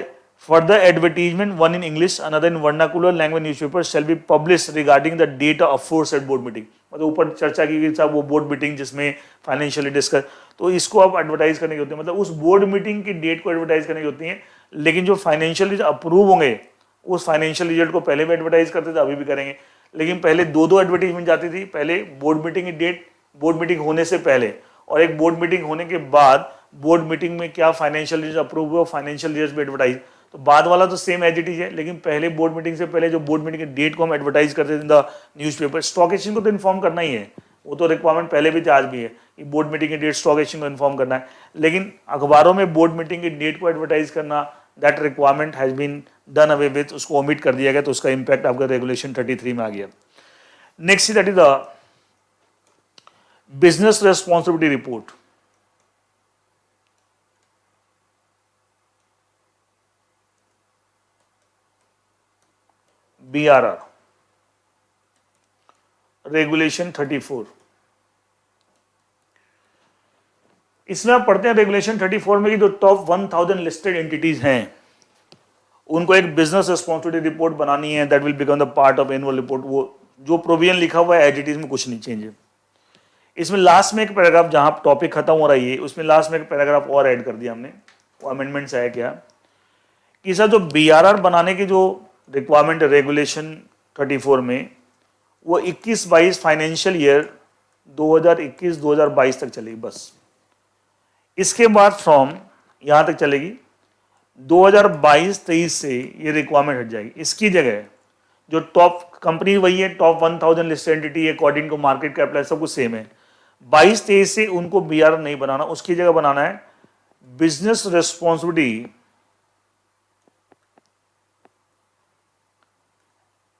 for the advertisement one in English another in vernacular language newspaper shall be publish regarding the date of aforesaid board meeting. मतलब ऊपर चर्चा की गई साहब वो बोर्ड मीटिंग जिसमें फाइनेंशियली डिस्कस, तो इसको आप एडवर्टाइज करने की होती है, मतलब उस बोर्ड मीटिंग की डेट को एडवर्टाइज करने की होती है। लेकिन जो फाइनेंशियली अप्रूव होंगे उस फाइनेंशियल रिजल्ट को पहले भी एडवर्टाइज करते थे, अभी भी करेंगे। लेकिन पहले दो एडवर्टीजमेंट जाती थी, पहले बोर्ड मीटिंग की डेट, बोर्ड मीटिंग होने से पहले, और एक बोर्ड मीटिंग होने के बाद बोर्ड मीटिंग में क्या फाइनेंशियल रिजल्ट अप्रूव हुआ, फाइनेंशियल रिजल्ट भी एडवर्टाइज। तो बाद वाला तो सेम एज इट इज है, लेकिन पहले बोर्ड मीटिंग से पहले जो बोर्ड मीटिंग की डेट को हम एडवर्टाइज करते थे द न्यूज़पेपर, स्टॉक एक्सचेंज को तो इन्फॉर्म करना ही है, वो तो रिक्वायरमेंट पहले भी थी आज भी है कि बोर्ड मीटिंग की डेट स्टॉक एक्सचेंज को इन्फॉर्म करना है। लेकिन अखबारों में बोर्ड मीटिंग की डेट को एडवर्टाइज करना, that requirement has been done away with, उसको ओमिट कर दिया गया। तो उसका इंपैक्ट आपका रेगुलेशन 33 में आ गया। Next that is the business responsibility report. BRR regulation 34। इसमें आप पढ़ते हैं रेगुलेशन 34 में कि जो टॉप 1000 लिस्टेड एंटिटीज हैं उनको एक बिजनेस रिस्पॉन्सिबिलिटी रिपोर्ट बनानी है, that will become the part of annual report. वो जो प्रोविजन लिखा हुआ है एज इट इज में कुछ नहीं चेंज है। इसमें लास्ट में एक पैराग्राफ जहां टॉपिक खत्म हो रही है उसमें लास्ट में एक पैराग्राफ और ऐड कर दिया हमने। वो अमेंडमेंट्स है क्या कि सर जो BRR बनाने की जो रिक्वायरमेंट है रेगुलेशन 34 में वो 21-22 फाइनेंशियल ईयर 2021-2022 तक चलेगी बस। इसके बाद फ्रॉम यहां तक चलेगी 2022-23 से ये रिक्वायरमेंट हट जाएगी। इसकी जगह जो टॉप कंपनी वही है, top 1000 listed entity according to market capital सब कुछ सेम है। 22-23 से उनको BRR नहीं बनाना, उसकी जगह बनाना है business responsibility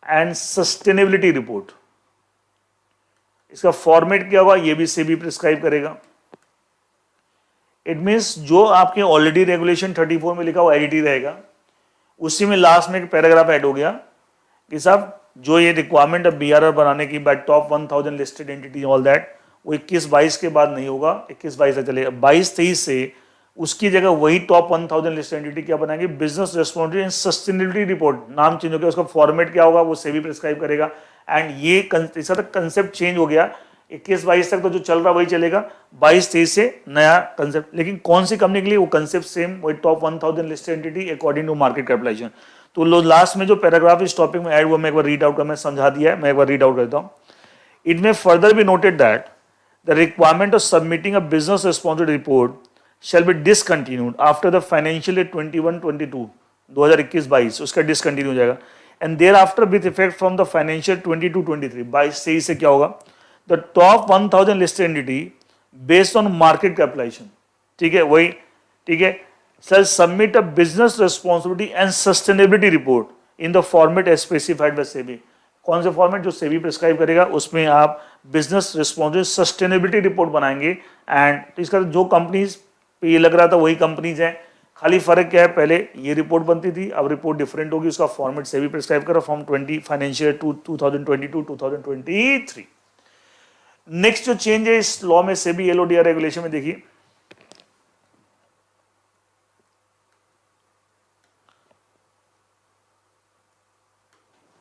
and sustainability report. इसका फॉर्मेट क्या होगा ये भी सेबी प्रिस्क्राइब करेगा। इट मीन्स जो आपके ऑलरेडी रेगुलेशन 34 में लिखा हुआ एडिटी रहेगा, उसी में लास्ट में एक पैराग्राफ ऐड हो गया कि साहब जो ये रिक्वायरमेंट है BRR बनाने की bye top 1000 listed entity all that वो 21-22 के बाद नहीं होगा, 21-22 तक चलेगा। 22-23 से उसकी जगह वही टॉप 1000 लिस्टेड एंटिटी क्या बनाएंगे business responsibility and sustainability report. नाम चेंज हो गया, उसका फॉर्मेट क्या होगा वो सेबी प्रिस्क्राइब करेगा। एंड ये इसका तक कंसेप्ट चेंज हो गया। 21-22 तक तो जो चल रहा वही चलेगा, 22-23 से नया कंसेप्ट। लेकिन कौन सी कंपनी के लिए वो कंसेप्ट सेम, वही top 1000 listed entity according to market capitalisation. तो लास्ट में जो पैराग्राफ इस टॉपिक में ऐड हुआ मैं एक बार रीड आउट कर, मैं समझा दिया है, मैं एक बार रीड आउट करता हूँ। इट में further B noted that the requirement of submitting a business responsibility report shall be discontinued after the financial year 21-22 2021-22 उसका डिसकंटिन्यू हो जाएगा। And thereafter with effect from the financial 22-23 22-23 से क्या होगा the top 1000 listed entity based on market capitalisation, ठीक है वही, ठीक है sir submit a business responsibility and sustainability report in the format as specified by SEBI. कौन से फॉर्मेट जो सेबी प्रिस्क्राइब करेगा उसमें आप बिजनेस रिस्पॉन्सिबिलिटी सस्टेनेबिलिटी रिपोर्ट बनाएंगे। एंड तो इसका जो कंपनीज पे ये लग रहा था वही कंपनीज हैं, खाली फर्क क्या है पहले ये रिपोर्ट बनती थी अब रिपोर्ट डिफरेंट होगी, उसका फॉर्मेट से भी प्रिस्क्राइब करो फ्रॉम 20 फाइनेंशियल 2022-2023। नेक्स्ट जो चेंज है इस लॉ में सेबी LODR रेगुलेशन में देखिए,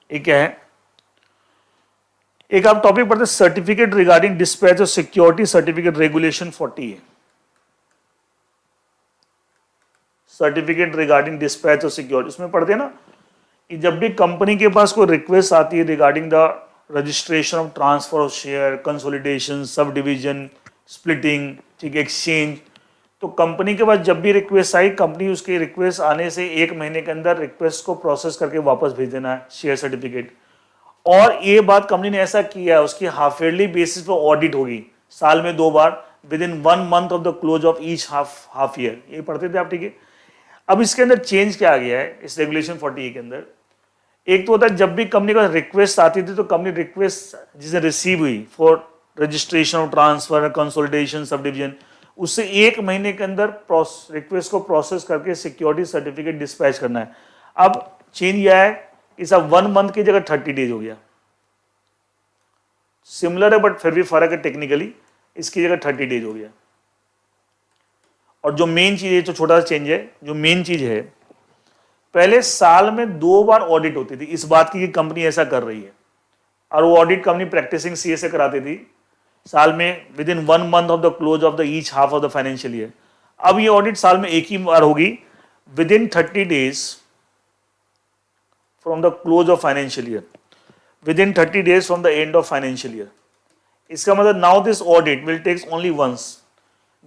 एक क्या है, एक आप टॉपिक पढ़ते certificate regarding dispatch of security certificate regulation 40 है। Certificate regarding dispatch of security उसमें पढ़ते हैं ना कि जब भी कंपनी के पास कोई रिक्वेस्ट आती है regarding the registration of transfer of share, consolidation, sub division, splitting, ठीक है एक्सचेंज, तो कंपनी के पास जब भी रिक्वेस्ट आई कंपनी उसके रिक्वेस्ट आने से 1 महीने के अंदर रिक्वेस्ट को प्रोसेस करके वापस भेज देना है शेयर सर्टिफिकेट। और ये बात कंपनी ने ऐसा किया है उसकी हाफ ईयरली बेसिस पर ऑडिट होगी साल में 2 बार within 1 month of the close of each half year, ये पढ़ते थे आप, ठीक है। अब इसके अंदर चेंज क्या आ गया है इस रेगुलेशन 40 के अंदर, एक तो होता है जब भी कंपनी का रिक्वेस्ट आती थी तो कंपनी रिक्वेस्ट जिसे रिसीव हुई for registration of transfer, consolidation, sub division, उससे 1 महीने के अंदर रिक्वेस्ट को प्रोसेस करके सिक्योरिटी सर्टिफिकेट डिस्पैच करना है। अब चेंज यह है कि सब 1 मंथ की जगह 30 डेज हो गया, सिमिलर है बट फिर भी फर्क है टेक्निकली, इसकी जगह 30 डेज हो गया। और जो मेन चीज है, जो छोटा सा चेंज है, जो मेन चीज है, पहले साल में 2 बार ऑडिट होती थी इस बात की कि कंपनी ऐसा कर रही है, और वो ऑडिट कंपनी प्रैक्टिसिंग सीए से कराती थी साल में within 1 month of the close of the each half of the financial year. अब ये ऑडिट साल में एक ही बार होगी within 30 days from the close of financial year, within 30 days from the end of financial year. इसका मतलब now this audit will takes only once,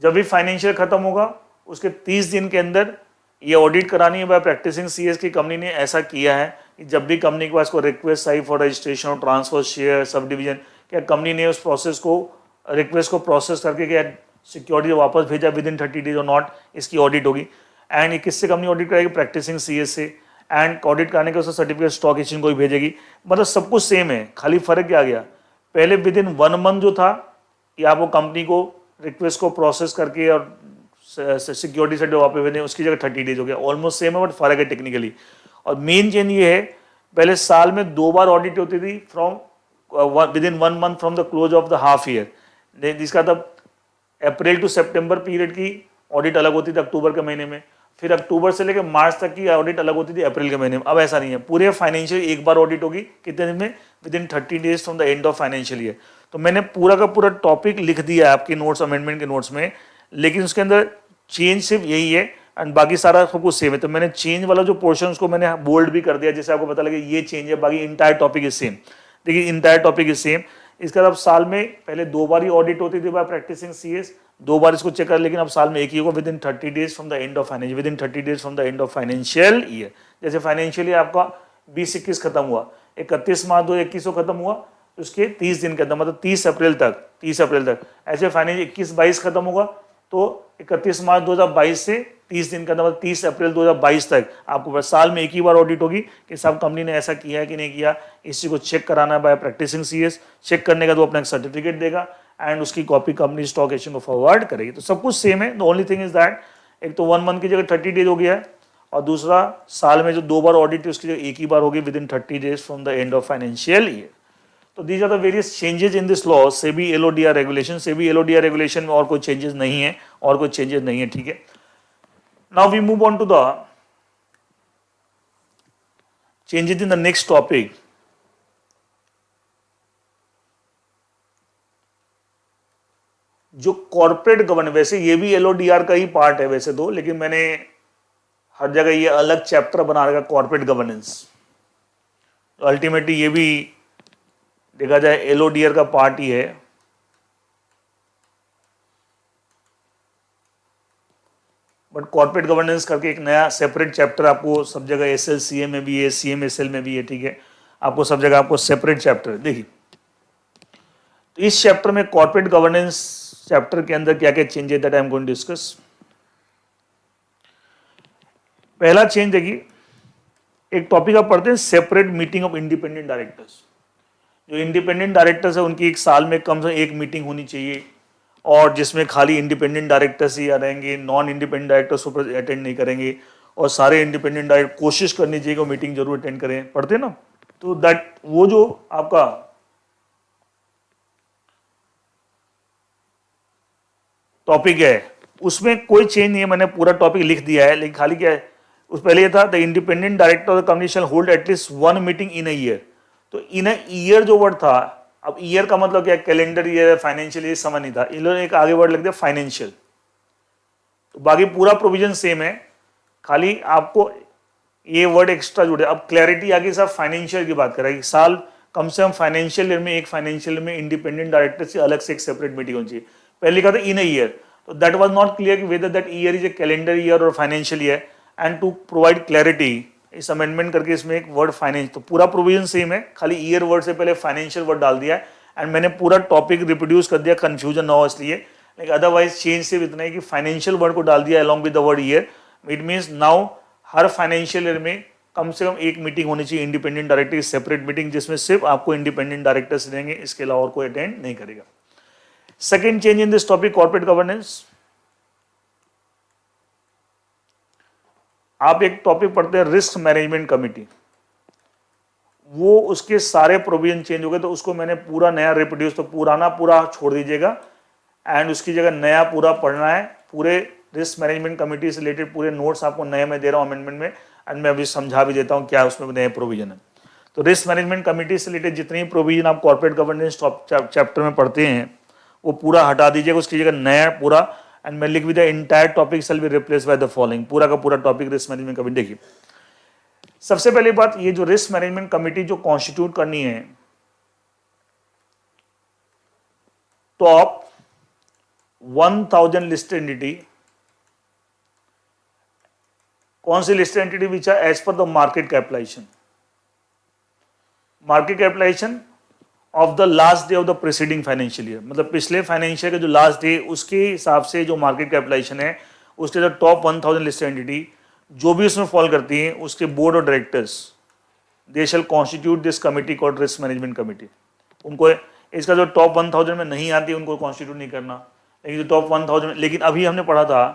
जब भी फाइनेंशियल खत्म होगा उसके 30 दिन के अंदर ये ऑडिट करानी है बाय प्रैक्टिसिंग सीएस की। कंपनी ने ऐसा किया है कि जब भी कंपनी के पास कोई रिक्वेस्ट आई फॉर रजिस्ट्रेशन और ट्रांसफर शेयर सब डिवीजन, क्या कंपनी ने उस प्रोसेस को रिक्वेस्ट को प्रोसेस करके क्या सिक्योरिटी वापस भेजा विद इन 30 डेज और नॉट, इसकी ऑडिट होगी। एंड ये किससे कंपनी ऑडिट कराएगी, प्रैक्टिसिंग सीएस से। एंड ऑडिट कराने के उसका सर्टिफिकेट स्टॉक एक्सचेंज को भी भेजेगी। मतलब सब कुछ सेम है, खाली फर्क क्या आ गया, पहले विद इन 1 मंथ जो था कि आप वो कंपनी को रिक्वेस्ट को प्रोसेस करके और सिक्योरिटी से वापस भेजने, उसकी जगह 30 डेज हो गया। ऑलमोस्ट सेम है बट फर्क है टेक्निकली। और मेन चेंज ये है पहले साल में 2 बार ऑडिट होती थी from with in 1 month from the close of the half year, जिसका तब अप्रैल टू सितंबर पीरियड की ऑडिट अलग होती थी अक्टूबर के महीने में, फिर अक्टूबर से लेकर मार्च तक की ऑडिट अलग होती थी अप्रैल के महीने में। अब ऐसा नहीं है, पूरे फाइनेंशियल एक बार ऑडिट होगी, कितने दिन में, within 30 days from the end of financial year. तो मैंने पूरा का पूरा टॉपिक लिख दिया है आपके नोट्स, अमेंडमेंट के नोट्स में, लेकिन उसके अंदर चेंज सिर्फ यही है एंड बाकी सारा सब कुछ सेम है। तो मैंने चेंज वाला जो पोर्शन उसको मैंने बोल्ड भी कर दिया, जिससे आपको पता लगे ये चेंज है, बाकी इंटायर टॉपिक इज सेम। देखिए इंटायर टॉपिक इज सेम। इसके बाद अब साल में पहले 2 बार ही ऑडिट होती थी बाय प्रैक्टिसिंग सीएस, 2 बार इसको चेक कर, लेकिन अब साल में एक ही होगा, with in 30 days from the end of financial, with in 30 days from the end of financial year. जैसे फाइनेंशियल ईयर आपका 20-21 खत्म हुआ, 31 मार्च 2021 को खत्म हुआ, उसके 30 दिन के अंदर, मतलब 30 अप्रैल तक। ऐसे फाइनेंशियल 21-22 खत्म होगा तो 31 मार्च 2022 से 30 दिन के अंदर, मतलब 30 अप्रैल 2022 तक आपको साल में एक ही बार ऑडिट होगी कि सब कंपनी ने ऐसा किया है कि नहीं किया। इसी को चेक कराना है बाय प्रैक्टिसिंग सीएस। चेक करने का तो अपना एक सर्टिफिकेट देगा एंड उसकी कॉपी कंपनी स्टॉक एक्सचेंज को फॉरवर्ड करेगी। तो सब कुछ सेम है। The only thing is that एक तो 1 मंथ की जगह 30 डेज हो गया है, और दूसरा साल में जो 2 बार ऑडिट है उसकी जगह एक ही बार होगी, within 30 days from the end of financial year. तो these are the various changes in this law, SEBI LODR regulation. SEBI LODR regulation में और कोई चेंजेस नहीं है, और कोई चेंजेस नहीं है, ठीक है। Now we move on to the changes in the next topic. जो कॉर्पोरेट गवर्नेंस, वैसे ये भी एलओडीआर का ही पार्ट है वैसे तो, लेकिन मैंने हर जगह ये अलग चैप्टर बना रखा कॉर्पोरेट गवर्नेंस। तो अल्टीमेटली ये भी देखा जाए एलओडीआर का पार्ट ही है। बट कॉर्पोरेट गवर्नेंस करके एक नया सेपरेट चैप्टर आपको सब जगह एसएलसीए में भी है, सीएमएसएल में भी है, ठीक है। आपको सब जगह आपको सेपरेट चैप्टर देखिए। तो इस चैप्टर में कॉर्पोरेट गवर्नेंस चैप्टर के अंदर क्या क्या चेंज है that I am going to discuss. पहला चेंज देखिए, एक टॉपिक आप पढ़ते हैं separate meeting of independent directors. जो इंडिपेंडेंट डायरेक्टर्स है उनकी एक साल में कम से कम एक मीटिंग होनी चाहिए, और जिसमें खाली इंडिपेंडेंट डायरेक्टर्स ही आ रहेंगे, नॉन इंडिपेंडेंट डायरेक्टर्स ऊपर अटेंड नहीं करेंगे, और सारे इंडिपेंडेंट डायरेक्टर कोशिश करनी चाहिए कि वो मीटिंग जरूर अटेंड करें, पढ़ते हैं ना। तो दैट वो जो आपका टॉपिक है उसमें कोई चेंज नहीं है, मैंने पूरा टॉपिक लिख दिया है, लेकिन खाली क्या है उस पहले ये था the independent director of the company shall hold at least 1 meeting in a year. तो इन अ ईयर जो वर्ड था, अब ईयर का मतलब क्या, कैलेंडर ईयर, फाइनेंशियल ईयर, समझ नहीं था, इन्होंने एक आगे वर्ड लिख दिया फाइनेंशियल। तो बाकी पूरा प्रोविजन सेम है, खाली आपको ये वर्ड एक्स्ट्रा जुड़े। अब क्लैरिटी आगे साहब फाइनेंशियल की बात करें, साल कम से कम फाइनेंशियल ईयर में एक फाइनेंशियल में इंडिपेंडेंट डायरेक्टर से अलग से एक सेपरेट मीटिंग होनी चाहिए। पहले लिखा था इन अ ईयर, तो that was not clear whether that year is a calendar year और financial year. And to provide clarity इस अमेंडमेंट करके इसमें एक वर्ड फाइनेंस, तो पूरा प्रोविजन सेम है, खाली ईयर वर्ड से पहले फाइनेंशियल वर्ड डाल दिया है। एंड मैंने पूरा टॉपिक रिप्रोड्यूस कर दिया, कंफ्यूजन ना हो इसलिए, लेकिन अदरवाइज चेंज सिर्फ इतना है कि फाइनेंशियल वर्ड को डाल दिया along with the word year. It means now her financial year में कम से कम एक मीटिंग होनी चाहिए इंडिपेंडेंट डायरेक्टर की, सेपरेट मीटिंग, जिसमें सिर्फ आपको इंडिपेंडेंट डायरेक्टर्स रहेंगे, इसके अलावा और कोई अटेंड नहीं करेगा। Second change in this topic corporate governance, आप एक टॉपिक पढ़ते हैं रिस्क मैनेजमेंट कमिटी, वो उसके सारे प्रोविजन चेंज हो गए, तो उसको मैंने पूरा नया रिप्रोड्यूस, तो पुराना पूरा छोड़ दीजिएगा एंड उसकी जगह नया पूरा पढ़ना है। पूरे रिस्क मैनेजमेंट कमिटी से रिलेटेड पूरे नोट्स आपको नए में दे रहा हूँ अमेंडमेंट में, एंड मैं अभी समझा भी देता हूँ क्या उसमें नए प्रोविजन है। तो रिस्क मैनेजमेंट कमिटी से रिलेटेड जितनी प्रोविजन आप कॉर्पोरेट गवर्नेंस चैप्टर में पढ़ते हैं वो पूरा हटा दीजिएगा, उसकी जगह नया पूरा, एंड मैं लिख भी दिया entire topic shall be replace by the following. पूरा का पूरा टॉपिक रिस्क मैनेजमेंट कमिटी। देखिए सबसे पहली बात, ये जो रिस्क मैनेजमेंट कमिटी जो कॉन्स्टिट्यूट करनी है, टॉप 1000 लिस्टेड एंटिटी, कौन सी listed entity which are as per the market capitalization, market capitalization of the last day of the preceding financial year, मतलब पिछले फाइनेंशियल का जो लास्ट डे उसके हिसाब से जो मार्केट कैपिटलाइजेशन है, उसके जो टॉप 1000 लिस्टेड एंटिटी जो भी उसमें फॉल करती हैं, उसके board of directors they shall constitute this committee called risk management committee. उनको इसका जो टॉप 1000 में नहीं आती उनको कॉन्स्टिट्यूट नहीं करना, लेकिन जो टॉप 1000, लेकिन अभी हमने पढ़ा था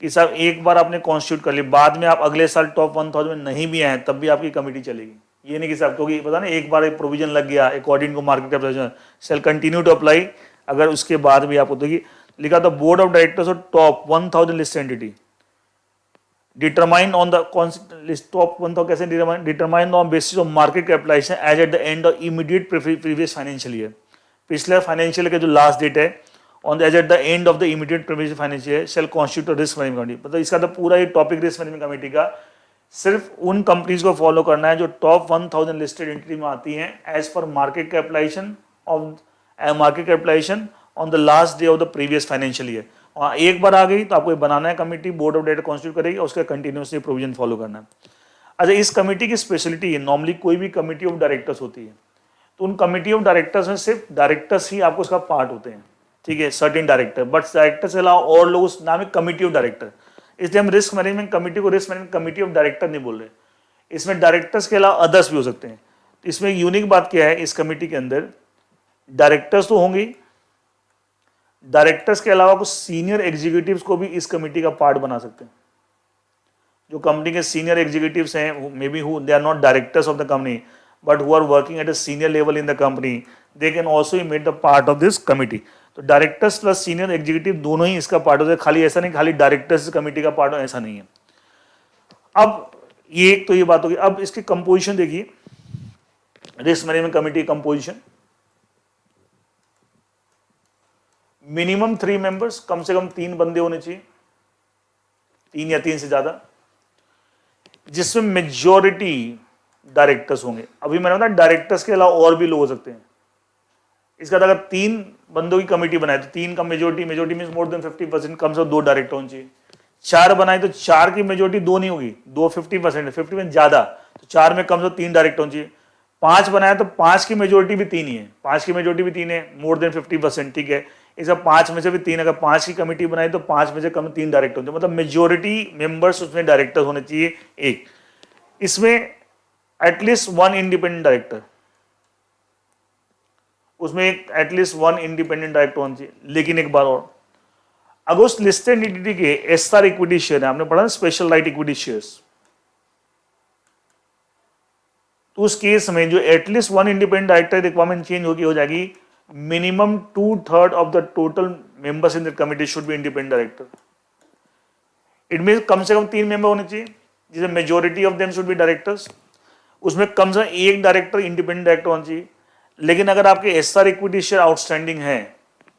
कि साहब एक बार आपने कॉन्स्टिट्यूट कर लिया, बाद में आप अगले साल टॉप 1000 में नहीं भी आए तब भी आपकी कमिटी चलेगी। ये नहीं कि साहब क्योंकि पता ना एक बार एक प्रोविजन लग गया according to market capitalisation shall continue to apply, अगर उसके बाद भी आप होते कि लिखा था बोर्ड ऑफ डायरेक्टर्स और top 1000 listed entity determine on the list of one तो कैसे determine on basis of market capitalisation as at the end of immediate previous financial year, पिछले फाइनेंशियल का जो लास्ट डेट है on as at the end of the immediate previous financial year shell constitute risk management committee. मतलब इसका तो पूरा ये topic risk management committee का सिर्फ उन कंपनीज को फॉलो करना है जो टॉप 1000 लिस्टेड एंटिटी में आती हैं as per market capitalisation on the last day of the previous financial year. और एक बार आ गई तो आपको बनाना है committee, board of director constitute करेगी और उसका कंटिन्यूसली प्रोविजन फॉलो करना है। अच्छा, इस कमेटी की स्पेशलिटी है, नॉर्मली कोई भी कमेटी ऑफ डायरेक्टर्स होती है तो उन कमेटी ऑफ डायरेक्टर्स में सिर्फ डायरेक्टर्स ही आपको उसका पार्ट होते हैं, ठीक है, सर्टेन डायरेक्टर, बट डायरेक्टर से अलावा और लोग उस नाम है कमेटी ऑफ डायरेक्टर। इसलिए हम रिस्क मैनेजमेंट कमेटी को risk management committee of director नहीं बोल रहे, इसमें डायरेक्टर्स के अलावा अदर्स भी हो सकते हैं। तो इसमें यूनिक बात क्या है, इस कमेटी के अंदर डायरेक्टर्स तो होंगे, डायरेक्टर्स के अलावा कुछ सीनियर एग्जीक्यूटिव्स को भी इस कमेटी का पार्ट बना सकते हैं। जो कंपनी के सीनियर एग्जीक्यूटिव्स हैं, maybe who they are not directors of the company but who are working at a senior level in the company, they can also be made the part of this committee. तो directors plus senior executive दोनों ही इसका part होते हैं, खाली ऐसा नहीं खाली डायरेक्टर्स कमेटी का पार्ट हो, ऐसा नहीं है। अब ये तो ये बात होगी। अब इसकी कंपोजिशन देखिए, risk management committee composition, minimum 3 members, कम से कम 3 बंदे होने चाहिए, 3 या 3 से ज्यादा, जिसमें मेजॉरिटी डायरेक्टर्स होंगे। अभी मैंने बताया डायरेक्टर्स के अलावा और भी लोग हो सकते हैं। इसका अगर 3 बंदों की कमेटी बनाए तो 3 का मेजोरिटी मींस मोर देन 50%, कम से कम 2 डायरेक्टर होने चाहिए। 4 बनाए तो 4 की मेजोरिटी 2 नहीं होगी, 2 50% है, 50% ज्यादा, तो 4 में कम से कम 3 डायरेक्टर होने चाहिए। 5 बनाए तो 5 की मेजोरिटी भी 3 ही है, 5 की मेजोरिटी भी 3 है, मोर देन 50%, ठीक है। इसका 5 में से भी 3, अगर 5 की कमेटी बनाई तो 5 में से कम 3 डायरेक्टर होते हैं, मतलब मेजोरिटी मेंबर्स उसमें डायरेक्टर होने चाहिए एक। इसमें एटलीस्ट 1 इंडिपेंडेंट डायरेक्टर, उसमें एक एटलीस्ट 1 इंडिपेंडेंट डायरेक्टर होना चाहिए। लेकिन एक बार और, अगर उस लिस्टेड एंटिटी के एसआर इक्विटी शेयर है, आपने पढ़ा ना स्पेशल राइट इक्विटी शेयर्स, तो उस केस में जो at least 1 independent director requirement change हो जाएगी, minimum 2/3 of the total members in the committee should be independent director. It mean कम से कम 3 मेंबर होने चाहिए, जिसमें majority of them should be directors, उसमें कम से कम एक डायरेक्टर इंडिपेंडेंट डायरेक्टर होना चाहिए। लेकिन अगर आपके एसआर इक्विटी शेयर आउटस्टैंडिंग है,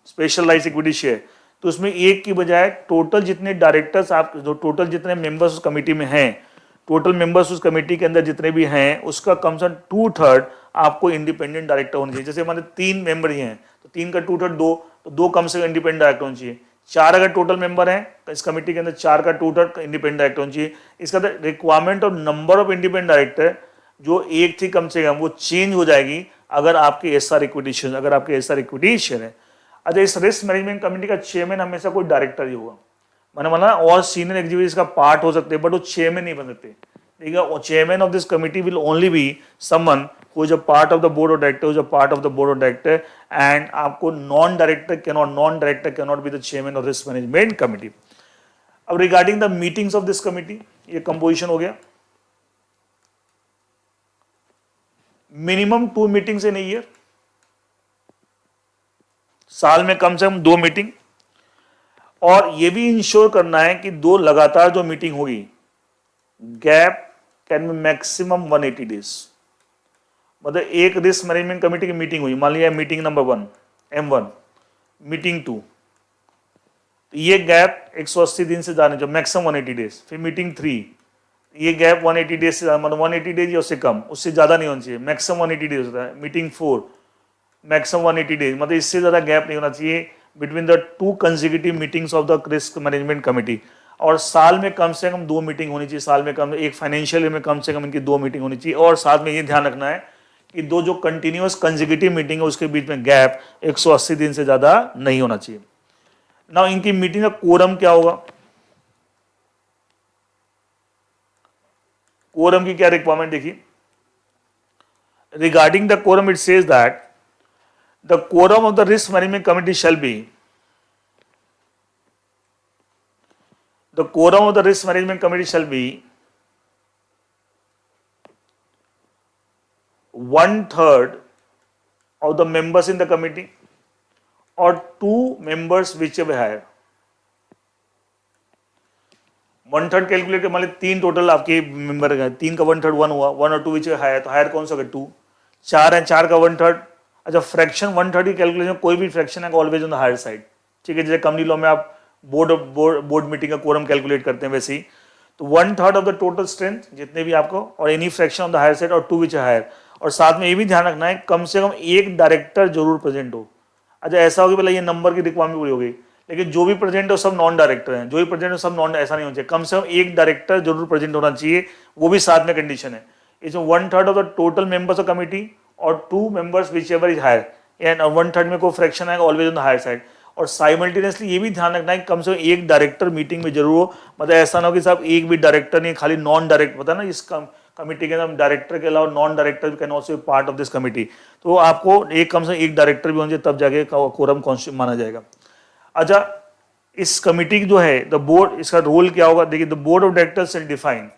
स्पेशल राइट इक्विटी शेयर, तो उसमें एक की बजाय टोटल जितने डायरेक्टर्स आप जो टोटल जितने मेंबर्स उस कमेटी में हैं, टोटल मेंबर्स उस कमेटी के अंदर जितने भी हैं, उसका कम से कम 2/3 आपको इंडिपेंडेंट डायरेक्टर होने चाहिए। जैसे हमारे 3 मेंबर ही हैं तो 3 का 2/3 2, तो 2 कम से कम इंडिपेंडेंट डायरेक्टर होने चाहिए। 4 अगर टोटल मेंबर हैं तो इस कमेटी के अंदर 4 का 2/3 इंडिपेंडेंट डायरेक्टर होने चाहिए। इसका requirement of number of independent director जो एक थी कम से कम, वो चेंज हो जाएगी अगर आपके एसआर इक्विटी शेयर है। अच्छा, इस रिस्क मैनेजमेंट कमेटी का चेयरमैन हमेशा कोई डायरेक्टर ही होगा, मैंने बोला और सीनियर एग्जीक्यूटिव का पार्ट हो सकते हैं बट वो चेयरमैन नहीं बन सकते, ठीक है। Chairman of this committee will only be someone who is a part of the board of director, and आपको non director can not be the chairman of risk management committee. अब regarding the meetings of this committee, ये composition हो गया। Minimum 2 meetings इन year, साल में कम से कम 2 meeting, और यह भी इंश्योर करना है कि 2 लगातार जो मीटिंग होगी, gap can be maximum 180 days. मतलब एक रिस्क मैनेजमेंट कमेटी की मीटिंग हुई, मान लिया मीटिंग नंबर 1 M1, मीटिंग 2, तो ये गैप 180 दिन से ज्यादा, जो मैक्सिमम 180 डेज। फिर मीटिंग 3, ये गैप 180 डेज से मतलब 180 डेज या उससे कम, उससे ज्यादा नहीं होना चाहिए, मैक्सिमम 180 डेज होता है। मीटिंग 4, मैक्सिमम 180 डेज, मतलब इससे ज्यादा गैप नहीं होना चाहिए between the 2 consecutive meetings of the risk management committee. और साल में कम से कम 2 मीटिंग होनी चाहिए, साल में कम, एक फाइनेंशियल ईयर में कम से कम इनकी 2 मीटिंग होनी चाहिए। और साथ में ये ध्यान रखना है कि 2 जो कंटिन्यूअस कंसेक्यूटिव मीटिंग है उसके बीच में गैप 180 दिन से ज्यादा नहीं होना चाहिए। ना इनकी मीटिंग का कोरम क्या होगा, कोरम की क्या रिक्वायरमेंट देखिए। Regarding the quorum it says that the quorum of the risk management committee shall be, the quorum of the risk management committee shall be 1/3 of the members in the committee or 2 members whichever higher। 1/3 calculate कर, मान ली 3 total आपके member हैं, 3 का 1/3 1 हुआ, 1 और 2 विच higher, तो higher कौन सा होगा 2, 4 है, 4 का 1/3, अच्छा फ्रैक्शन 1/3 की कैलकुलेशन कोई भी फ्रैक्शन है always on the higher side, ठीक है, जैसे कंपनी लॉ में आप बोर्ड मीटिंग का कोरम कैलकुलेट करते हैं वैसे ही, तो 1/3 ऑफ द टोटल स्ट्रेंथ जितने भी आपको, और any fraction on the higher side और 2 विच हायर, और साथ में ये भी ध्यान रखना है कम से कम एक डायरेक्टर जरूर प्रेजेंट हो। अच्छा ऐसा होगा पहले ये नंबर की रिक्वायरमेंट पूरी हो गई, लेकिन जो भी प्रेजेंट है सब नॉन डायरेक्टर हैं, जो भी प्रेजेंट है सब नॉन, ऐसा नहीं होना चाहिए, कम से कम एक डायरेक्टर जरूर प्रेजेंट होना चाहिए, वो भी साथ में कंडीशन है। इसमें 1/3 of the total members of committee और 2 members whichever is higher, and 1/3 में कोई फ्रैक्शन आएगा always on the higher side, और साइमल्टेनियसली ये भी ध्यान रखना है कि कम से कम एक डायरेक्टर मीटिंग में जरूर हो, मतलब ऐसा ना हो कि साहब एक भी डायरेक्टर नहीं, खाली नॉन डायरेक्ट, पता ना इस कमिटी के अंदर डायरेक्टर के अलावा non director can also part of this committee, तो आपको एक कम से कम एक डायरेक्टर भी होना चाहिए, तब जाके कोरम कॉन्स्टिट्यूट माना जाएगा। अच्छा इस कमिटी की जो है द बोर्ड, इसका रोल क्या होगा, देखिए the board of directors will define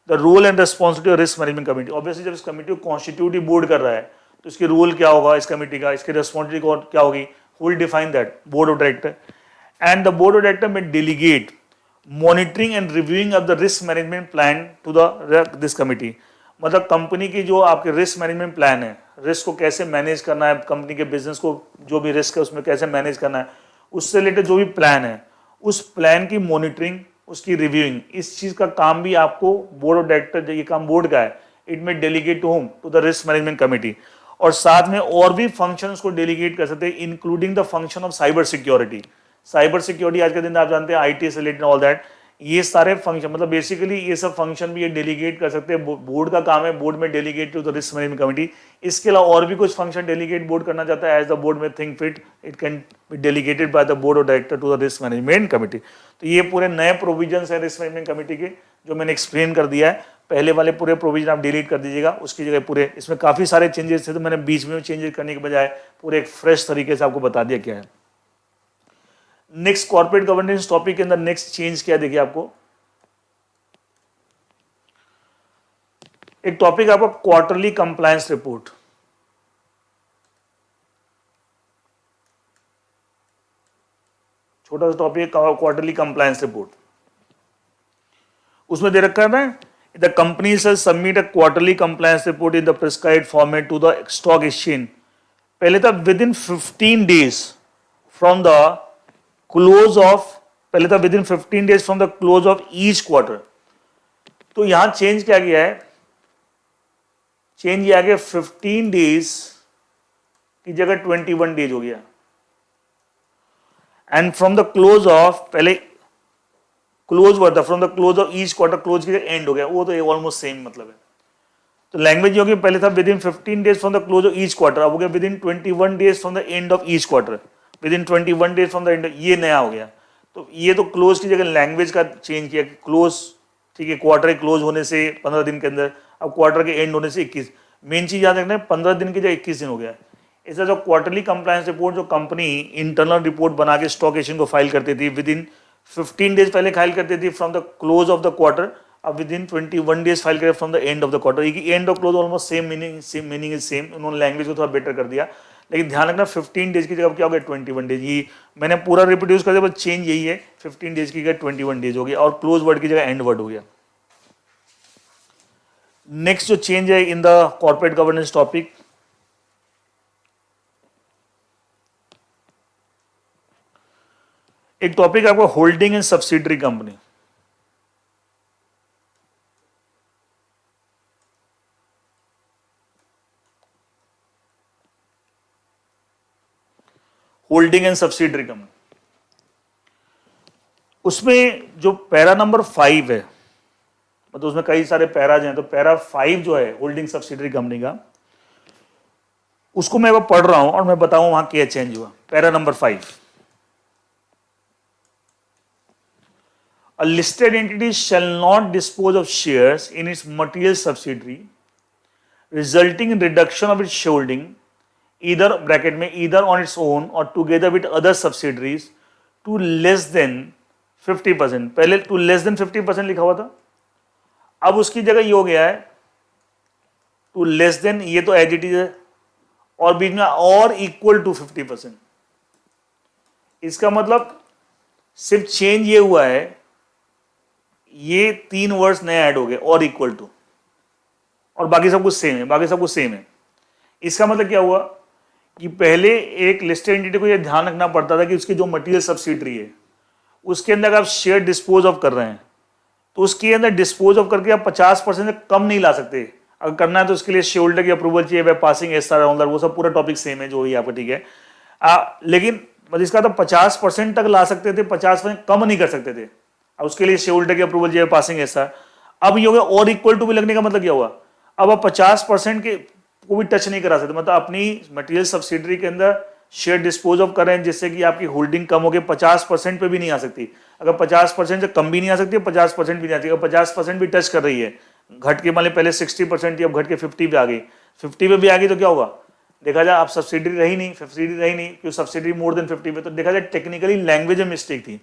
the role and responsibility of risk management committee. Obviously जब इस कमिटी को कॉन्स्टिट्यूटिव बोर्ड कर रहा है तो इसकी रोल क्या होगा इस कमिटी का, इसकी रिस्पॉन्सिबिलिटी क्या होगी, who will define that, board of director, and the board of director में delegate monitoring and reviewing of the risk management plan to the this committee. मतलब कंपनी की जो आपके रिस्क मैनेजमेंट प्लान है, रिस्क को कैसे मैनेज करना है, कंपनी के बिजनेस को जो भी रिस्क है उसमें कैसे मैनेज करना है, उससे रिलेटेड जो भी प्लान है उस प्लान की मॉनिटरिंग, उसकी रिव्यूइंग, इस चीज का काम भी आपको बोर्ड ऑफ डायरेक्टर, ये काम बोर्ड का है, it may delegate to home to the risk management committee, और साथ में और भी फंक्शन उसको डेलीगेट कर सकते हैं including the function of cyber security. Cyber security आज के दिन आप जानते हैं आईटी से रिलेटेड ऑल दैट, ये सारे फंक्शन मतलब बेसिकली ये सब फंक्शन भी ये डेलीगेट कर सकते हैं, बोर्ड का काम है, board may delegate to the risk management committee. इसके अलावा और भी कुछ फंक्शन डेलीगेट बोर्ड करना चाहता है as the board may think fit, it can be delegated by the board of director to the risk management committee. तो ये पूरे नए प्रोविजंस है रिस्क मैनेजमेंट कमिटी के जो मैंने एक्सप्लेन कर दिया है, पहले वाले पूरे प्रोविजन आप डिलीट कर दीजिएगा, उसकी जगह पूरे इसमें काफी सारे चेंजेस थे तो मैंने बीच में चेंजेस करने के बजाय पूरे एक फ्रेश तरीके से आपको बता दिया क्या है। नेक्स्ट कॉर्पोरेट गवर्नेंस टॉपिक के अंदर नेक्स्ट चेंज क्या देखिए, आपको एक टॉपिक आपका क्वार्टरली कंप्लायंस रिपोर्ट। छोटा सा टॉपिक क्वार्टरली कंप्लायंस रिपोर्ट, उसमें दे रखा है ना द कंपनी से submit a quarterly compliance report in the prescribed format to the stock exchange. पहले था within 15 days from the close of, पहले था within 15 days from the close of each quarter, तो यहां change क्या किया है, चेंज ये आ गया 15 डेज की जगह 21 डेज हो गया, and from the close of, पहले क्लोज वर्ड था from the close of each quarter, close की जगह एंड हो गया, वो तो ऑलमोस्ट सेम मतलब है। तो लैंग्वेज ये होगी, पहले था within 15 days from the close of each quarter, अब हो गया with in 21 days from the end of each quarter, with in 21 days from the and, ये नया हो गया। तो ये तो क्लोज की जगह लैंग्वेज का चेंज किया, क्लोज ठीक है, क्वार्टर के क्लोज होने से 15 दिन के अंदर, अब क्वार्टर के एंड होने से 21, मेन चीज याद रखना है 15 दिन की जगह 21 दिन हो गया। ऐसा जो क्वार्टरली कंप्लायंस रिपोर्ट जो कंपनी इंटरनल रिपोर्ट बना के स्टॉक एक्सचेंज को फाइल करती थी विद इन 15 डेज पहले फाइल करती थी from the close of the quarter, अब विद इन 21 डेज फाइल करें from the end of the quarter. End of close almost same meaning is same, उन्होंने language को थोड़ा बेटर कर दिया, लेकिन ध्यान रखना 15 डेज की जगह क्या हो गया 21 डेज, ये मैंने पूरा रिप्रोड्यूस कर दिया, बस चेंज यही है, 15 डेज की जगह 21 डेज हो गया और क्लोज वर्ड की जगह एंड वर्ड हो गया। नेक्स्ट जो चेंज है इन द कॉर्पोरेट गवर्नेंस टॉपिक, एक टॉपिक आपको holding and subsidiary company. Holding and subsidiary company, उसमें जो पैरा नंबर 5 है, मतलब उसमें कई सारे पैराज हैं, तो पैरा 5 जो है होल्डिंग सब्सिडरी कंपनी का, उसको मैं वो पढ़ रहा हूं और मैं बताऊं वहां क्या चेंज हुआ। Para number 5, a listed entity shall not dispose of shares in its material subsidiary resulting in reduction of its holding either bracket में either on its own or together with other subsidiaries to less than 50%, पहले to less than 50% लिखा हुआ था, अब उसकी जगह ये हो गया है टू लेस देन, ये तो एज इट इज है, और बीच में और इक्वल टू 50%। इसका मतलब सिर्फ चेंज ये हुआ है, ये 3 वर्ड्स नए ऐड हो गए, और इक्वल टू, और बाकी सब कुछ सेम है, बाकी सब कुछ सेम है। इसका मतलब क्या हुआ कि पहले एक लिस्टेड एंटिटी को यह ध्यान रखना पड़ता था कि उसकी जो मटेरियल सब्सिडरी है उसके अंदर आप शेयर डिस्पोज ऑफ कर रहे हैं तो उसके अंदर डिस्पोज ऑफ करके आप 50% से कम नहीं ला सकते। अगर करना है तो उसके लिए शेयर होल्डर की अप्रूवल चाहिए, बाय पासिंग एसआर ऑनर, वो सब पूरा टॉपिक सेम है जो ही आपका, ठीक है। लेकिन मतलब इसका तो 50% तक ला सकते थे, 50% कम नहीं कर सकते थे। अब उसके लिए शेयर होल्डर की अप्रूवल चाहिए, पासिंग एसआर। अब ये हो गया और इक्वल टू भी लगने का मतलब क्या हुआ, अब आप 50% के को भी टच नहीं करा सकते, मतलब अपनी मटेरियल सब्सिडरी के अंदर शेयर डिस्पोज ऑफ कर रहे हैं जिससे कि आपकी होल्डिंग कम हो गई, 50% पे भी नहीं आ सकती। अगर 50% से कम भी नहीं आ सकती, 50% भी नहीं आती, अगर 50% भी टच कर रही है, घट के मान ली पहले 60% थी, अब घट के 50 पे आ गई, 50 पे भी आ गई तो क्या होगा, देखा जाए आप सब्सिडी रही नहीं, क्योंकि सब्सिडी मोर देन 50 पे, तो देखा जाए टेक्निकली लैंग्वेज में मिस्टेक थी,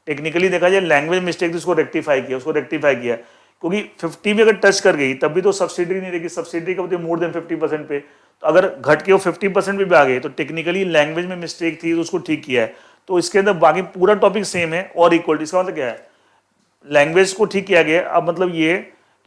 टेक्निकली देखा जाए लैंग्वेज मिस्टेक थी, उसको रेक्टिफाई किया, क्योंकि 50 भी अगर टच कर गई तब भी तो सब्सिडी नहीं रहेगी, सब्सिडी कब होती है मोर देन 50% पे, तो अगर घट के वो 50% भी आ गए तो टेक्निकली लैंग्वेज में मिस्टेक थी तो उसको ठीक किया है। तो इसके अंदर बाकी पूरा टॉपिक सेम है, और इक्वल, इसका मतलब क्या है, लैंग्वेज को ठीक किया गया। अब मतलब ये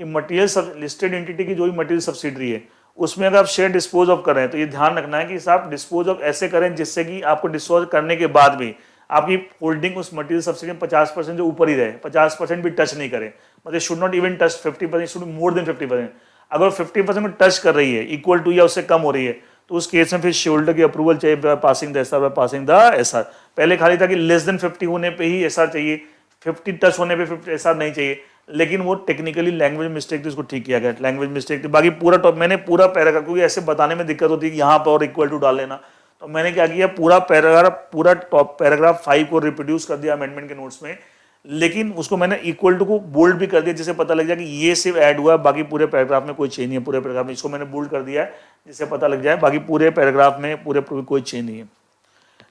कि मटेरियल लिस्टेड एंटिटी की जो भी मटेरियल सब्सिडरी है उसमें अगर आप शेयर डिस्पोज ऑफ कर रहे हैं तो ये ध्यान रखना है कि आप डिस्पोज ऑफ ऐसे करें जिससे कि आपको डिस्पोज करने के बाद भी आपकी होल्डिंग उस मटेरियल सब्सिडी में 50% से ऊपर ही रहे, 50% भी टच नहीं करे, मतलब should not even touch 50%, should more than 50%। अगर 50% में टच कर रही है, इक्वल टू या उससे कम हो रही है, तो उस केस में फिर शेयर होल्डर की अप्रूवल चाहिए, पासिंग द एसआर। पहले खाली था कि लेस देन 50 होने पे ही एसआर चाहिए, 50 टच होने पे 50 एसआर नहीं चाहिए, लेकिन वो टेक्निकली लैंग्वेज मिस्टेक थी, उसको ठीक किया गया, लैंग्वेज मिस्टेक थी। बाकी पूरा टॉप मैंने पूरा पैराग्राफ, क्योंकि ऐसे बताने में दिक्कत होती है कि यहाँ पर और इक्वल टू डाल लेना, तो मैंने क्या किया, पूरा पैराग्राफ, पूरा टॉप पैराग्राफ 5 को रिप्रोड्यूस कर दिया अमेंडमेंट के नोट्स में, लेकिन उसको मैंने इक्वल टू को बोल्ड भी कर दिया जिससे पता लग जाए कि ये सिर्फ ऐड हुआ है, बाकी पूरे पैराग्राफ में कोई चेंज नहीं है। पूरे पैराग्राफ में इसको मैंने बोल्ड कर दिया है जिससे पता लग जाए बाकी पूरे पैराग्राफ में पूरे कोई चेंज नहीं है।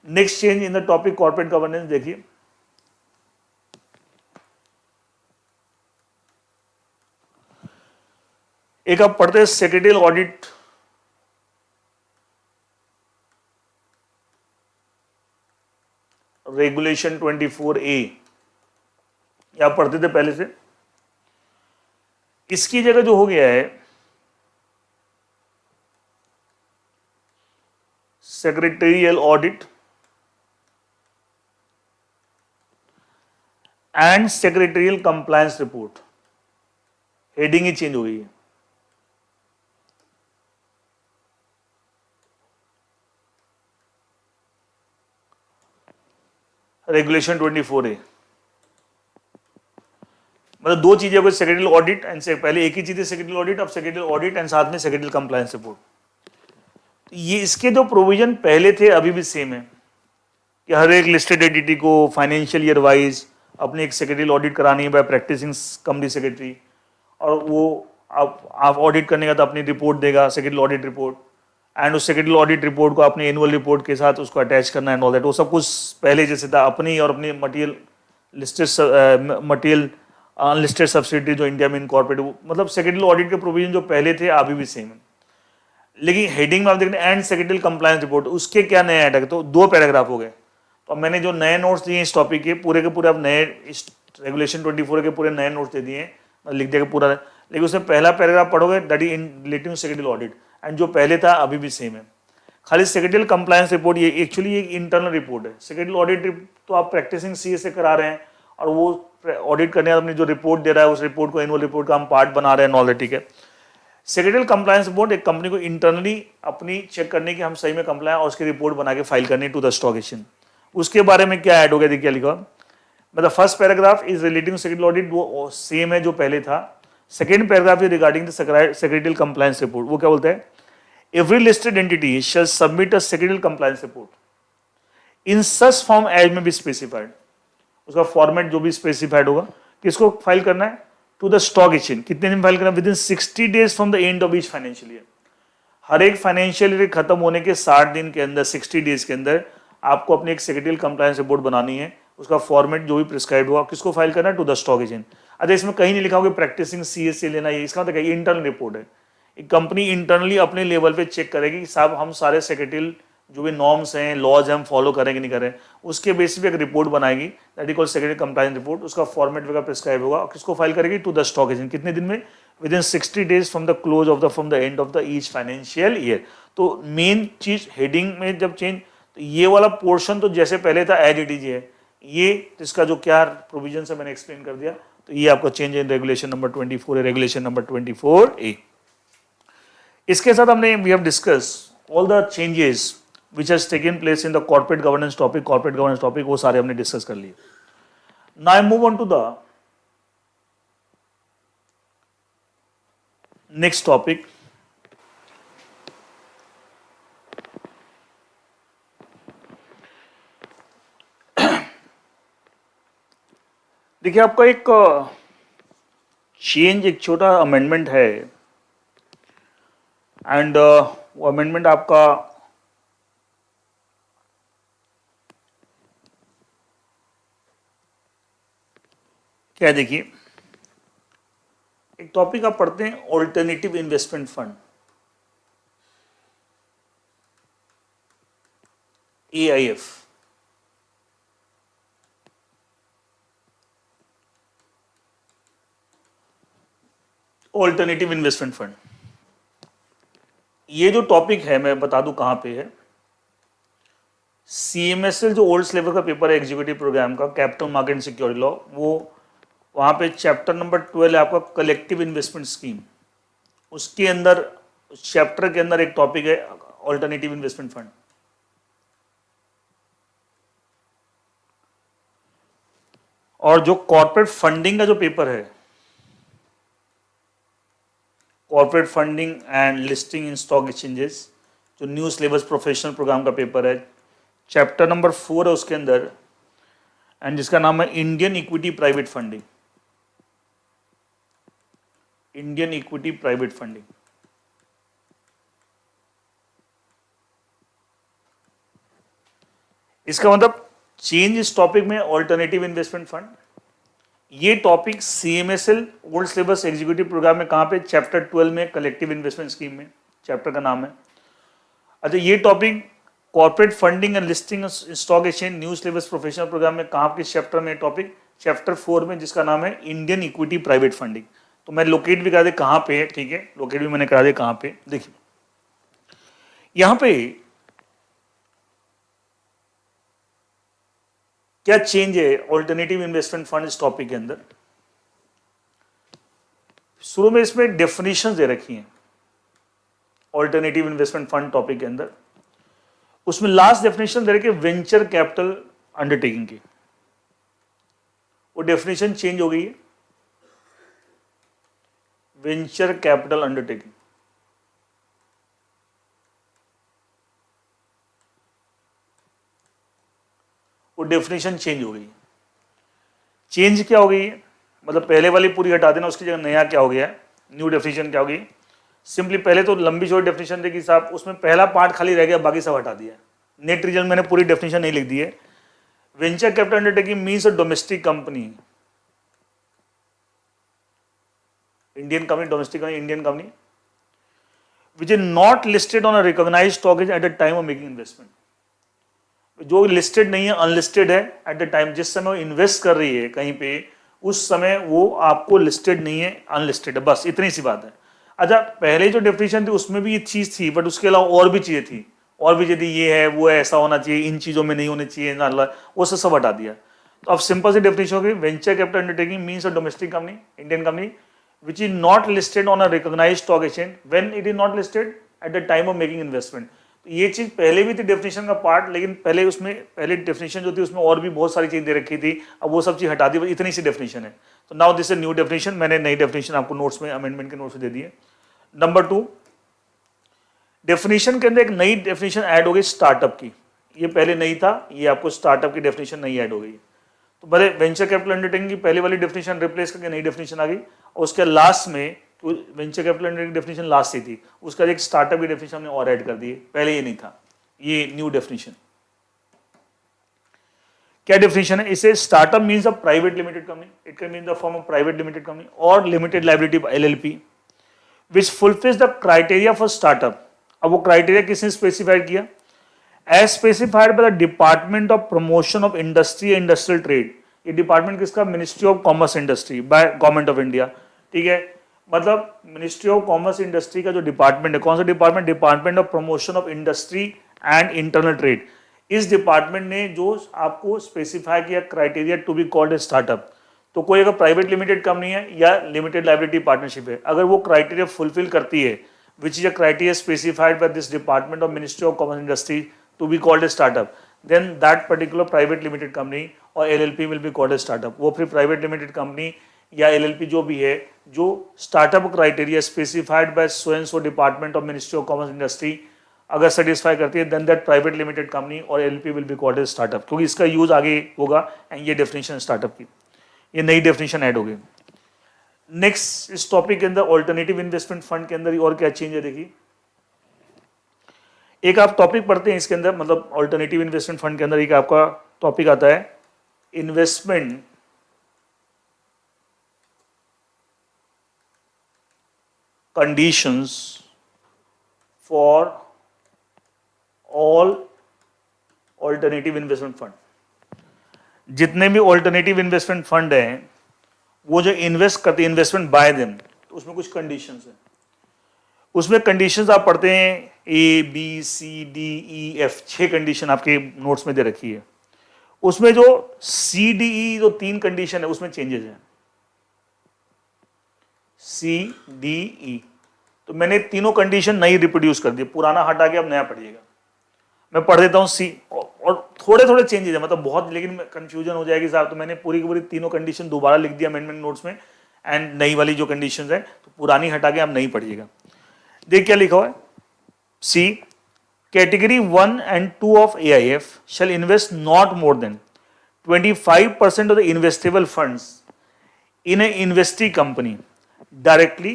Next change in the topic corporate governance, देखिए एक आप पढ़ते हैं सेक्रेटरियल ऑडिट, रेगुलेशन 24A, ये आप पढ़ते थे पहले से। इसकी जगह जो हो गया है secretarial audit and secretarial compliance report, heading he change हो गई है। रेगुलेशन 24A, मतलब दो चीजें, कोई सेक्रेटरियल ऑडिट एंड पहले एक ही चीज है सेक्रेटरियल ऑडिट, अब सेक्रेटरियल ऑडिट एंड साथ में सेक्रेटरियल कंप्लायंस रिपोर्ट। ये इसके जो प्रोविजन पहले थे अभी भी सेम है कि हर एक लिस्टेड एंटिटी को फाइनेंशियल ईयर वाइज अपनी एक सेक्रेटरियल ऑडिट करानी है बाय प्रैक्टिसिंग कंपनी सेक्रेटरी, और वो आप ऑडिट करने का तो अपनी रिपोर्ट देगा, सेक्रेटरियल ऑडिट रिपोर्ट, एंड उस सेक्रेटरियल ऑडिट रिपोर्ट को अपनी एनुअल रिपोर्ट के साथ उसको अटैच करना एंड ऑल दैट, वो सब कुछ पहले जैसे था। अपनी और अपनी material listed material unlisted subsidy जो इंडिया में इनकॉर्पोरेट, मतलब सेक्रेटरियल ऑडिट के प्रोविजन जो पहले थे अभी भी सेम है। लेकिन हेडिंग में आप देख रहे हैं एंड सेक्रेटरियल कंप्लायंस रिपोर्ट, उसके क्या नए ऐड है, तो 2 पैराग्राफ हो गए। तो अब मैंने जो नए नोट्स दिए इस टॉपिक के पूरे अब नए, इस रेगुलेशन 24 के पूरे नए नोट्स दे दिए, लिख दिया पूरा, लेकिन उसमें पहला पैराग्राफ पढ़ोगे that is in relating secretarial audit, and जो पहले था अभी भी सेम है। खाली सेक्रेटरियल कंप्लायंस रिपोर्ट ये एक्चुअली एक इंटरनल रिपोर्ट है। सेक्रेटरियल ऑडिट तो आप प्रैक्टिसिंग सीए से करा रहे हैं, और वो ऑडिट करने अपनी जो रिपोर्ट दे रहा है उस रिपोर्ट को एनुअल रिपोर्ट का हम पार्ट बना रहे हैं, नॉलेज, ठीक है। सेक्रेटरियल कंप्लायंस रिपोर्ट एक कंपनी को इंटरनली अपनी चेक करने की हम सही में कंप्लाय और उसकी रिपोर्ट बना के फाइल करनी टू द स्टॉक एक्सचेंज। उसके बारे में क्या ऐड हो गया, देखिए क्या लिखा, मतलब first paragraph is relating secretarial audit, वो सेम है जो पहले था। Second paragraph is regarding the secretarial compliance report, वो क्या बोलते हैं, every listed entity shall submit a secretarial compliance report in such form as may be specified, उसका फॉर्मेट जो भी स्पेसिफाइड होगा, किसको फाइल करना है, टू द स्टॉक एक्सचेंज। कितने दिन फाइल करना है, within 60 days from the end of each financial year. हर एक फाइनेंशियल ईयर खत्म होने के 60 दिन के अंदर, 60 डेज के अंदर आपको अपनी एक सेक्रेटरियल कंप्लायंस रिपोर्ट बनानी है, उसका फॉर्मेट जो भी प्रिस्क्राइब हुआ, किसको फाइल करना है, टू द स्टॉक एक्सचेंज। अच्छा, इसमें कहीं नहीं लिखा होगा प्रैक्टिसिंग सीए से लेना, ये इसका मतलब इंटरनल रिपोर्ट है। एक कंपनी इंटरनली अपने लेवल पे चेक करेगी कि साहब हम सारे सेक्रेटरियल जो भी नॉर्म्स हैं, लॉज हैं, हम फॉलो करें कि नहीं करें, उसके बेसिस पे एक रिपोर्ट बनाएगी, that is called secretary compliance report. उसका फॉर्मेट वगैरह प्रिस्क्राइब होगा, किसको फाइल करेगी, टू द स्टॉक एक्सचेंज। कितने दिन में, within 60 days from the close of the from the end of the each financial year. तो मेन चीज हेडिंग में जब चेंज, तो ये वाला पोर्शन तो जैसे पहले था एज इट इज है, ये इसका जो क्या प्रोविजन है मैंने एक्सप्लेन कर दिया। तो ये आपका चेंज इन रेगुलेशन नंबर 24 है, रेगुलेशन नंबर 24A। इसके साथ हमने we have discuss all the changes which has taken place in the corporate governance topic, corporate governance topic वो सारे हमने डिस्कस कर लिए। Now I move on to the next topic. देखिए आपका एक चेंज, एक छोटा अमेंडमेंट है, एंड वो अमेंडमेंट आपका क्या है, देखिए एक टॉपिक आप पढ़ते हैं alternative investment fund, AIF। Alternative investment fund, ये जो टॉपिक है मैं बता दूं कहां पे है। CMSL जो ओल्ड सिलेबस का पेपर है एग्जीक्यूटिव प्रोग्राम का, capital market and security law, वो वहां पे चैप्टर नंबर 12 है आपका कलेक्टिव इन्वेस्टमेंट स्कीम। उसके अंदर, उस चैप्टर के अंदर एक टॉपिक है ऑल्टरनेटिव इन्वेस्टमेंट फंड। और जो कॉर्पोरेट फंडिंग का जो पेपर है, corporate funding and listing in stock exchanges, जो न्यू सिलेबस प्रोफेशनल प्रोग्राम का पेपर है, चैप्टर नंबर 4 है उसके अंदर, एंड जिसका नाम है Indian equity private funding, Indian equity private funding. इसका मतलब चेंज इस टॉपिक में ऑल्टरनेटिव इन्वेस्टमेंट फंड, ये topic CMSL old syllabus executive program में कहां पे, चैप्टर 12 में कलेक्टिव इन्वेस्टमेंट स्कीम में, चैप्टर का नाम है। अच्छा, ये topic corporate funding and listing stock exchange new syllabus professional program में कहां, किस चैप्टर में टॉपिक, चैप्टर 4 में, जिसका नाम है इंडियन इक्विटी प्राइवेट फंडिंग। तो मैं लोकेट भी करा दे कहां पे है, ठीक है, लोकेट भी मैंने करा दे कहां पे। देखिए यहां पे क्या चेंज है ऑल्टरनेटिव इन्वेस्टमेंट फंड इस टॉपिक के अंदर। शुरू में इसमें डेफिनेशन दे रखी हैं ऑल्टरनेटिव इन्वेस्टमेंट फंड टॉपिक के अंदर, उसमें लास्ट डेफिनेशन दे रखी है वेंचर कैपिटल अंडरटेकिंग की, वो डेफिनेशन चेंज हो गई है, वेंचर कैपिटल अंडरटेकिंग। वो डेफिनेशन चेंज हो गई। चेंज क्या हो गई है, मतलब पहले वाली पूरी हटा देना, उसकी जगह नया क्या हो गया है, न्यू डेफिनेशन क्या हो गई। सिंपली पहले तो लंबी छोटी डेफिनेशन देखी साहब, उसमें पहला पार्ट खाली रह गया, बाकी सब हटा दिया। नेट रीजन मैंने पूरी डेफिनेशन नहीं लिख दी है। Venture capital undertaking means a domestic company, Indian company, domestic company, Indian company which is not listed on a recognised stock at the time of making investment. जो लिस्टेड नहीं है, unlisted है एट द टाइम, जिस समय वो invest कर रही है कहीं पे, उस समय वो आपको लिस्टेड नहीं है, अनलिस्टेड है, बस इतनी सी बात है। अच्छा, पहले जो डेफिनेशन थी उसमें भी ये चीज थी, बट उसके अलावा और भी चीजें थी, और भी यदि ये है वो है, ऐसा होना चाहिए, इन चीजों में नहीं होने चाहिए ना, वो सब हटा दिया। तो अब सिंपल सी डेफिनेशन होगी, venture capital undertaking means a domestic company, Indian company which is not listed on a recognised stock exchange when it is not listed at the time of making investment. तो ये चीज पहले भी थी definition का part, लेकिन पहले उसमें पहले डेफिनेशन जो थी उसमें और भी बहुत सारी चीज दे रखी थी, अब वो सब चीज हटा दी, इतनी सी डेफिनेशन है। तो now this is new definition, मैंने नई डेफिनेशन आपको नोट्स में, अमेंडमेंट के नोट्स में दे दी है। नंबर 2, डेफिनेशन के अंदर एक नई डेफिनेशन ऐड हो गई स्टार्टअप की, ये पहले नहीं था, ये आपको स्टार्टअप की डेफिनेशन नई ऐड हो गई। तो भले वेंचर कैपिटल अंडरटेकिंग की पहले वाली डेफिनेशन रिप्लेस करके नई डेफिनेशन आ गई, और उसके लास्ट में venture capital undertaking definition last ही थी, उसका एक स्टार्टअप की डेफिनेशन हमने और ऐड कर दी है, पहले ये नहीं था, ये न्यू डेफिनेशन। क्या डेफिनेशन है, इसे startup means a private limited company, it can mean the form of private limited company और limited liability LLP which fulfills the criteria for startup. अब वो क्राइटेरिया किसने स्पेसिफाइड किया, as specified by the department of promotion of industry and industrial trade. ये department किसका? Ministry of commerce industry by government of India. ठीक है, मतलब ministry of commerce industry का जो डिपार्टमेंट है, कौन सा department? Department of promotion of industry and internal trade. इस डिपार्टमेंट ने जो आपको स्पेसिफाई किया criteria to be called a startup, तो कोई अगर प्राइवेट लिमिटेड कंपनी है या लिमिटेड लाइबिलिटी पार्टनरशिप है, अगर वो क्राइटेरिया फुलफिल करती है which is a criteria specified by this department of ministry of commerce industry to be called a startup, then that particular private limited company और LLP will be called a startup. वो फिर private limited company या LLP जो भी है, जो startup criteria specified by so and so department of ministry of commerce industry अगर satisfy करती है, then that private limited company और LLP will be called a startup, क्योंकि इसका यूज आगे होगा एंड ये डेफिनेशन स्टार्टअप की, ये नई डेफिनेशन ऐड होगी। नेक्स्ट इस टॉपिक के अंदर ऑल्टरनेटिव इन्वेस्टमेंट फंड के अंदर और क्या चेंज है देखिए। एक आप टॉपिक पढ़ते हैं इसके अंदर, मतलब ऑल्टरनेटिव इन्वेस्टमेंट फंड के अंदर एक आपका टॉपिक आता है investment conditions for all alternative investment fund. जितने भी ऑल्टरनेटिव इन्वेस्टमेंट फंड हैं वो जो इन्वेस्ट करते हैं, इन्वेस्टमेंट बाय देम, तो उसमें कुछ कंडीशंस हैं। उसमें कंडीशंस आप पढ़ते हैं A B C D E F, 6 condition आपके नोट्स में दे रखी है। उसमें जो सी डी ई जो 3 कंडीशन है उसमें चेंजेस हैं, सी डी ई। तो मैंने तीनों कंडीशन नई रिप्रोड्यूस कर दी, पुराना हटा के अब नया पढ़िएगा। मैं पढ़ देता हूँ सी, और थोड़े थोड़े चेंजेस है, मतलब बहुत, लेकिन कंफ्यूजन हो जाएगी साहब, तो मैंने पूरी की पूरी तीनों कंडीशन दोबारा लिख दिया अमेंडमेंट नोट्स में, एंड नई वाली जो कंडीशंस है तो पुरानी हटा के आप नहीं पढ़िएगा। देख क्या लिखा हुआ है, see category 1 and 2 of AIF shall invest not more than 25% of the investable funds in an investee company directly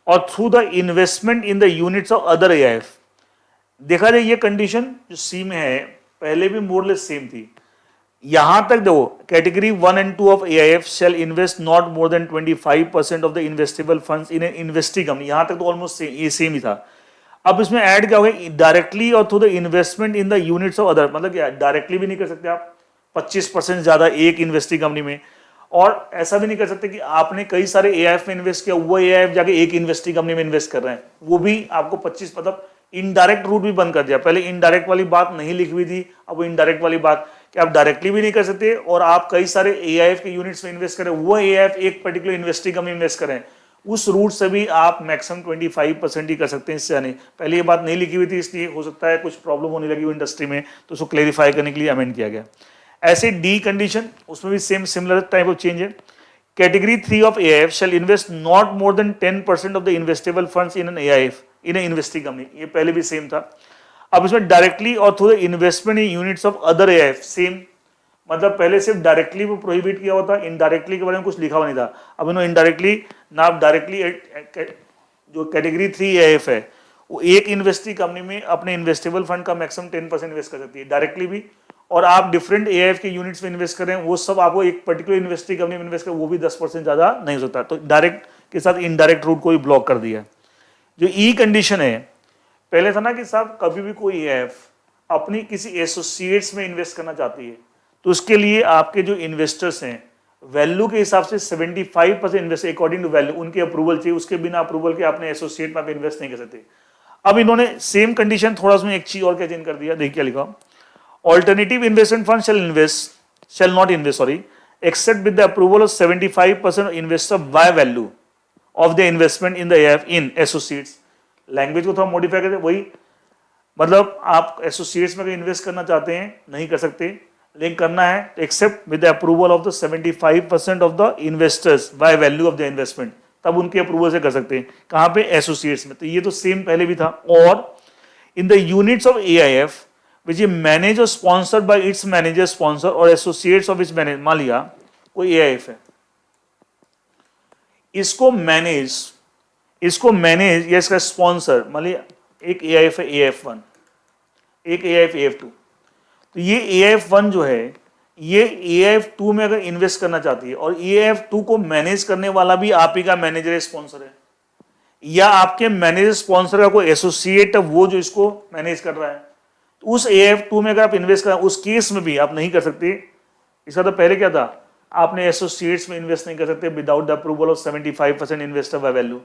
or through the investment in the units of other AIF। देखा जाए ये कंडीशन जो सी में है पहले भी मोरलेस सेम थी, यहां तक देखो category 1 and 2 of AIF shall invest not more than 25% of the investable funds in an investee company, यहां तक तो ऑलमोस्ट ये सेम ही था। अब इसमें ऐड क्या हो गया, डायरेक्टली और through the investment in the units of other, मतलब क्या डायरेक्टली भी नहीं कर सकते आप 25% ज्यादा एक इन्वेस्टिंग कंपनी में, और ऐसा भी नहीं कर सकते कि आपने कई सारे AIF में इन्वेस्ट किया, वो AIF जाके एक इन्वेस्टिंग कंपनी में इन्वेस्ट कर रहे हैं, वो भी आपको 25, मतलब इनडायरेक्ट रूट भी बंद कर दिया। पहले इनडायरेक्ट वाली बात नहीं लिखी हुई थी, अब वो इनडायरेक्ट वाली बात कि आप डायरेक्टली भी नहीं कर सकते और आप कई सारे AIF के यूनिट्स में इन्वेस्ट करें, वो AIF एक पर्टिकुलर इन्वेस्टिंग कंपनी में इन्वेस्ट करें, उस रूट से भी आप मैक्सिमम 25% ही कर सकते हैं, इससे नहीं। पहले ये बात नहीं लिखी हुई थी, इसलिए हो सकता है कुछ प्रॉब्लम होने लगी हुई इंडस्ट्री में, तो उसको क्लेरिफाई करने के लिए अमेंड किया गया। ऐसे डी कंडीशन, उसमें भी same similar type of change है। Category 3 of AIF shall invest not more than 10% of the investable funds in an AIF in an investing company, ये पहले भी सेम था। अब इसमें डायरेक्टली और through the investment in units of other AIF, same, मतलब पहले सिर्फ डायरेक्टली वो प्रोहिबिट किया हुआ था, इनडायरेक्टली के बारे में कुछ लिखा हुआ नहीं था। अब इन्होंने इनडायरेक्टली ना, डायरेक्टली जो कैटेगरी 3 AIF है वो एक इन्वेस्टिंग कंपनी में अपने इन्वेस्टेबल फंड का मैक्सिमम 10% इन्वेस्ट कर सकती है डायरेक्टली भी, और आप डिफरेंट AIF के यूनिट्स में इन्वेस्ट करें, वो सब आपको एक पर्टिकुलर इन्वेस्टिंग कंपनी में इन्वेस्ट करें, वो भी 10% ज्यादा नहीं हो सकता। तो डायरेक्ट के साथ इनडायरेक्ट रूट को भी ब्लॉक कर दिया। जो ई कंडीशन है, पहले था ना कि साहब कभी भी कोई AIF अपनी किसी एसोसिएट्स में इन्वेस्ट करना चाहती है तो उसके लिए आपके जो इन्वेस्टर्स हैं वैल्यू के हिसाब से 75% इन्वेस्ट अकॉर्डिंग टू वैल्यू, उनके अप्रूवल चाहिए, उसके बिना अप्रूवल के अपने एसोसिएट में आप इन्वेस्ट नहीं कर सकते। अब इन्होंने सेम कंडीशन थोड़ा उसमें एक चीज और क्या चेंज कर दिया, देखिए क्या लिखा, alternative investment fund shall not invest except with the approval of 75% investor by value of the investment in the AIF in associates. Language को थोड़ा मॉडिफाई करते, वही मतलब आप एसोसिएट्स में इन्वेस्ट करना चाहते हैं नहीं कर सकते, लेकिन करना है except with the approval of the 75% of the investors by value of the investment, तब उनके अप्रूवल से कर सकते हैं। कहां पे, एसोसिएट्स में। तो ये तो सेम पहले भी था। और in the units of AIF which is manage और sponsored by its manager sponsor और एसोसिएट्स ऑफ इट्स मैनेज, मान लिया कोई AIF है, इसको मैनेज या इसका स्पॉन्सर, मान लिया एक AIF है AIF1, एक AIF AIF2, तो ये AIF1 जो है ये AIF2 में अगर इन्वेस्ट करना चाहती है और AIF2 को मैनेज करने वाला भी आप ही का मैनेजर स्पॉन्सर है, या आपके मैनेजर स्पॉन्सर का कोई एसोसिएट है वो जो इसको मैनेज कर रहा है, तो उस AIF2 में अगर आप इन्वेस्ट करें, उस केस में भी आप नहीं कर सकते। इसका तो पहले क्या था, आपने एसोसिएट्स में इन्वेस्ट नहीं कर सकते without the approval of 75% investor by value.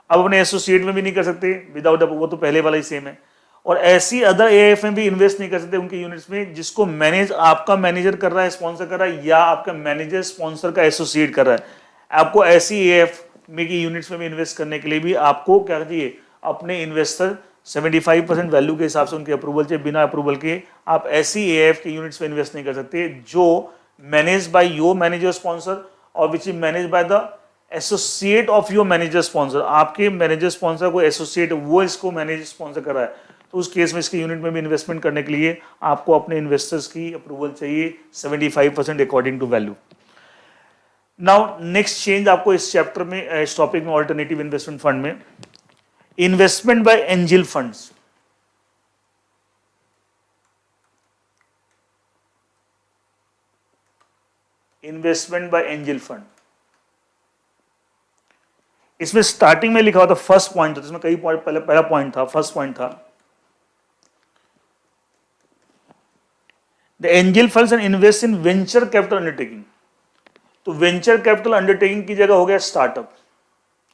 अब अपने एसोसिएट में भी नहीं कर सकते विदाउट, वो तो पहले वाला ही सेम है। और ऐसी अदर AIF में भी इन्वेस्ट नहीं कर सकते उनके यूनिट्स में जिसको मैनेज आपका मैनेजर कर रहा है, स्पॉन्सर कर रहा है, या आपका मैनेजर स्पॉन्सर का एसोसिएट कर रहा है। आपको ऐसी AIF में की यूनिट्स में भी इन्वेस्ट करने के लिए भी आपको क्या चाहिए, अपने इन्वेस्टर 75% वैल्यू के हिसाब से उनके अप्रूवल चाहिए। बिना अप्रूवल के आप ऐसी AIF के यूनिट्स में इन्वेस्ट नहीं कर सकते जो manage by your manager sponsor और which is manage by the associate of your manager sponsor. आपके मैनेजर स्पॉन्सर को एसोसिएट, वो इसको मैनेज स्पॉन्सर कर रहा है, तो उस केस में इसके यूनिट में भी इन्वेस्टमेंट करने के लिए आपको अपने इन्वेस्टर्स की अप्रूवल चाहिए 75% according to value. Now next change आपको इस चैप्टर में, इस टॉपिक में, ऑल्टरनेटिव इन्वेस्टमेंट फंड में, investment by angel funds. Investment by angel fund, इसमें स्टार्टिंग में लिखा हुआ था फर्स्ट पॉइंट था, इसमें कई पॉइंट, पहला पॉइंट था, फर्स्ट पॉइंट था the angel funds and invest in venture capital undertaking. तो वेंचर कैपिटल अंडरटेकिंग की जगह हो गया स्टार्टअप,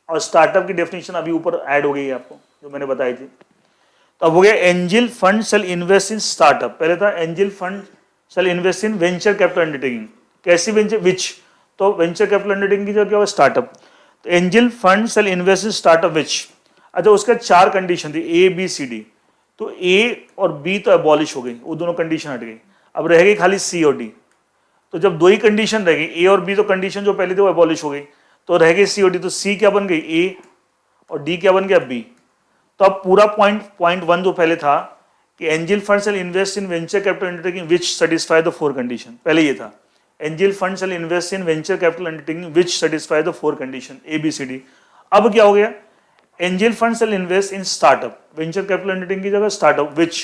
और स्टार्टअप की डेफिनेशन अभी ऊपर ऐड हो गई है आपको जो मैंने बताई थी। तो अब हो गया angel fund shall invest in startup, पहले था angel fund shall invest in venture capital undertaking. कैसी वेंचर, विच, तो वेंचर कैपिटल अंडरटेकिंग की जगह क्या होगा, स्टार्टअप। तो angel fund shall invest in startup which, अच्छा उसका 4 कंडीशन थी, A B C D। तो A और B तो अबॉलिश हो गई, वो दोनों कंडीशन हट गई, अब रह गई खाली C और D। तो जब 2 ही कंडीशन रह गई, A और B, तो कंडीशन जो पहले थे वो अबॉलिश हो गई, तो रह गई C और D। तो C क्या बन गई, A, और D क्या बन गया, B। तो अब पूरा पॉइंट 1 जो पहले था कि angel fund shall invest in venture capital undertaking which satisfy the 4 condition, पहले ये था angel fund shall invest in venture capital undertaking which satisfy the 4 condition ABCD। अब क्या हो गया, angel fund shall invest in startup, venture capital undertaking की जगह startup which,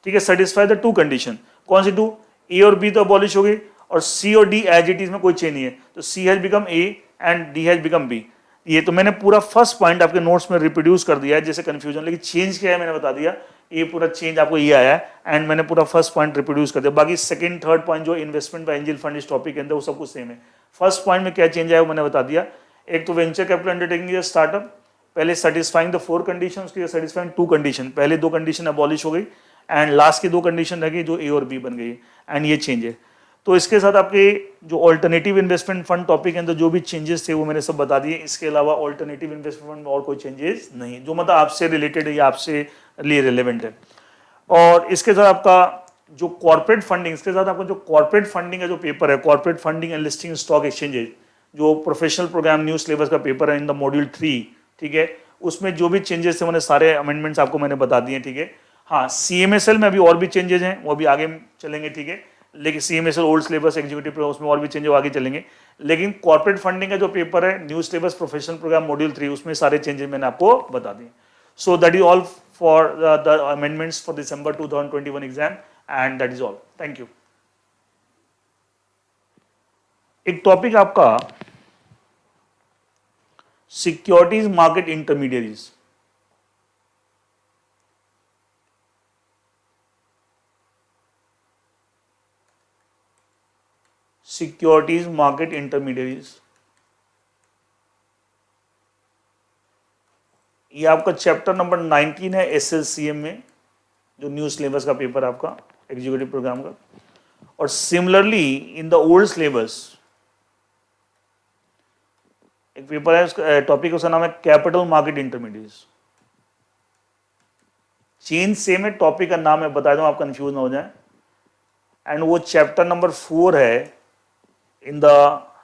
ठीक है, सेटिस्फाई द 2 कंडीशन। कौन सी 2, A और B तो अबॉलिश हो गई, और C और D एज इट इज में कोई चेंज नहीं है, तो C has become A and D has become B। ये तो मैंने पूरा फर्स्ट पॉइंट आपके नोट्स में रिप्रोड्यूस कर दिया है जैसे कंफ्यूजन, लेकिन चेंज क्या है मैंने बता दिया, ये पूरा चेंज आपको ये आया है, एंड मैंने पूरा फर्स्ट पॉइंट रिप्रोड्यूस कर दिया। बाकी सेकंड थर्ड पॉइंट जो इन्वेस्टमेंट बाय एंजल फंड इस टॉपिक के अंदर वो सब कुछ सेम है। फर्स्ट पॉइंट में क्या चेंज आया वो मैंने बता दिया, एक तो वेंचर कैपिटल अंडरटेकिंग स्टार्टअप, पहले सेटिस्फाइंग द 4 कंडीशन, उसकी सेटिस्फाइंग 2 कंडीशन, पहले 2 कंडीशन अबॉलिश हो गई एंड लास्ट की 2 कंडीशन रह गई जो A और B बन गई, एंड ये चेंज है। तो इसके साथ आपके जो ऑल्टरनेटिव इन्वेस्टमेंट फंड टॉपिक के अंदर जो भी चेंजेस थे वो मैंने सब बता दिए। इसके अलावा ऑल्टरनेटिव इन्वेस्टमेंट फंड में और कोई चेंजेस नहीं जो मतलब आपसे रिलेटेड है या आपसे लिए रिलेवेंट है। और इसके साथ आपका जो कॉर्पोरेट फंडिंग, इसके साथ आपका जो कॉर्पोरेट फंडिंग का जो पेपर है, corporate funding and listing stock exchanges, जो प्रोफेशनल प्रोग्राम न्यू सिलेबस का पेपर है इन द मॉड्यूल 3, ठीक है, उसमें जो भी चेंजेस थे मैंने सारे अमेंडमेंट्स आपको मैंने बता दिए, ठीक है। हाँ, CMSL में अभी और भी चेंजेस हैं, वो भी आगे चलेंगे, ठीक है, लेकिन CMSL old syllabus executive program उसमें और भी चेंज आगे चलेंगे, लेकिन कॉर्पोरेट फंडिंग का जो पेपर है new syllabus professional program module 3 उसमें सारे चेंजेस मैंने आपको बता दिए। So that is all for the amendments for December 2021 exam, and that is all, thank you. एक टॉपिक आपका securities market intermediaries, securities market intermediaries, ये आपका चैप्टर नंबर 19 है SLCM में, जो न्यू सिलेबस का पेपर है आपका एग्जीक्यूटिव प्रोग्राम का। और similarly in the old syllabus एक पेपर है, उसका टॉपिक उसका नाम है capital market intermediates. Change same है, टॉपिक का नाम है, बता दूं आप कंफ्यूज ना हो जाए। एंड वो चैप्टर नंबर 4 है in the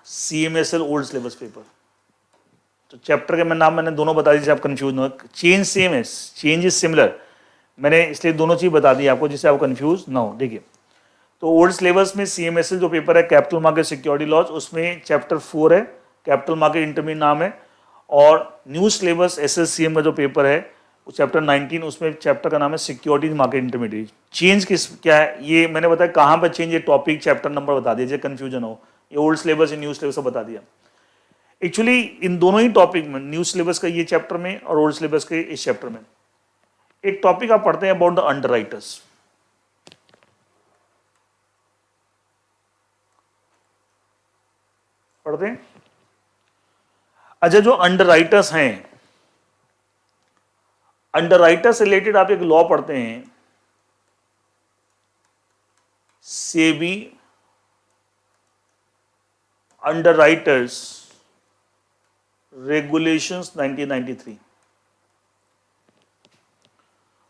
CMSL old syllabus paper. तो चैप्टर के मैं नाम मैंने दोनों बता दी, आप कंफ्यूज ना हो, चेंज सेम है, चेंज इज सिमिलर, मैंने इसलिए दोनों चीज बता दी आपको जिससे आप कंफ्यूज ना हो। देखिए, तो ओल्ड सिलेबस में CMSL जो पेपर है कैपिटल मार्केट सिक्योरिटी लॉज, उसमें चैप्टर 4 है कैपिटल मार्केट इंटरमीडिएट नाम है, और न्यू सिलेबस SLCM का जो पेपर है वो चैप्टर 19, उसमें चैप्टर का नाम है सिक्योरिटीज मार्केट इंटरमीडिएट। चेंज किस क्या है ये मैंने बताया, कहाँ पर चेंज, ये टॉपिक चैप्टर नंबर बता दीजिए, कंफ्यूजन हो, ये ओल्ड सिलेबस न्यू सिलेबस बता दिया। एक्चुअली इन दोनों ही टॉपिक में, न्यू सिलेबस का ये चैप्टर में और ओल्ड सिलेबस के इस चैप्टर में, एक टॉपिक आप पढ़ते हैं अबाउट द अंडरराइटर्स। पढ़ते हैं। अच्छा, जो अंडरराइटर्स हैं, अंडरराइटर से रिलेटेड आप एक लॉ पढ़ते हैं, सेबी अंडरराइटर्स रेगुलेशंस 1993।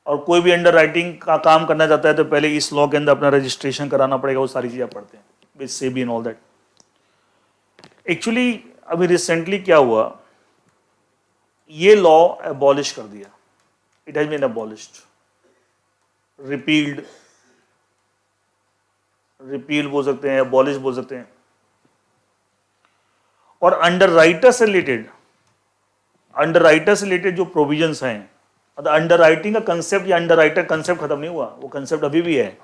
और कोई भी अंडर राइटिंग का काम करना चाहता है तो पहले इस लॉ के अंदर अपना रजिस्ट्रेशन कराना पड़ेगा, वो सारी चीजें पढ़ते हैं with SEBI and all that. Actually अभी रिसेंटली क्या हुआ, ये लॉ एबॉलिश कर दिया, it has been abolished, repealed, repeal बोल सकते हैं, एबॉलिश बोल सकते हैं। और अंडरराइटर से रिलेटेड, अंडरराइटर से रिलेटेड जो प्रोविजंस हैं, मतलब अंडरराइटिंग का कंसेप्ट या अंडरराइटर कंसेप्ट खत्म नहीं हुआ, वो कंसेप्ट अभी भी है,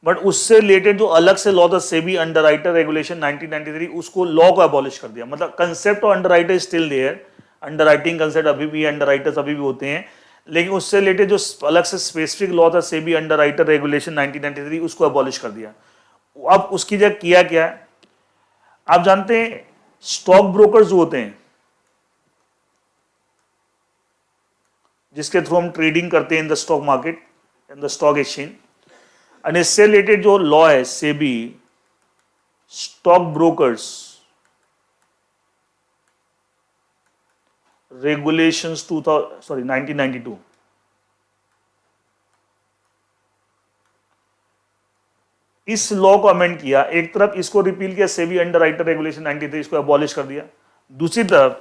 बट उससे रिलेटेड जो अलग से लॉ था सेबी अंडरराइटर रेगुलेशन 1993, उसको लॉ को अबॉलिश कर दिया। मतलब कंसेप्ट और underwriter still there, underwriting concept अभी भी है, अंडरराइटर्स अभी भी होते हैं, लेकिन उससे रिलेटेड जो अलग से स्पेसिफिक लॉ था सेबी अंडरराइटर रेगुलेशन 1993, उसको अबॉलिश कर दिया। अब उसकी जगह किया क्या, आप जानते हैं स्टॉक ब्रोकर्स जो होते हैं, जिसके थ्रू हम ट्रेडिंग करते हैं in the stock market, in the stock exchange, और इससे रिलेटेड जो लॉ है सेबी स्टॉक ब्रोकर्स रेगुलेशंस 1992, इस लॉ को अमेंड किया। एक तरफ इसको रिपील किया, सेबी अंडरराइटर रेगुलेशन 93, इसको अबॉलिश कर दिया। दूसरी तरफ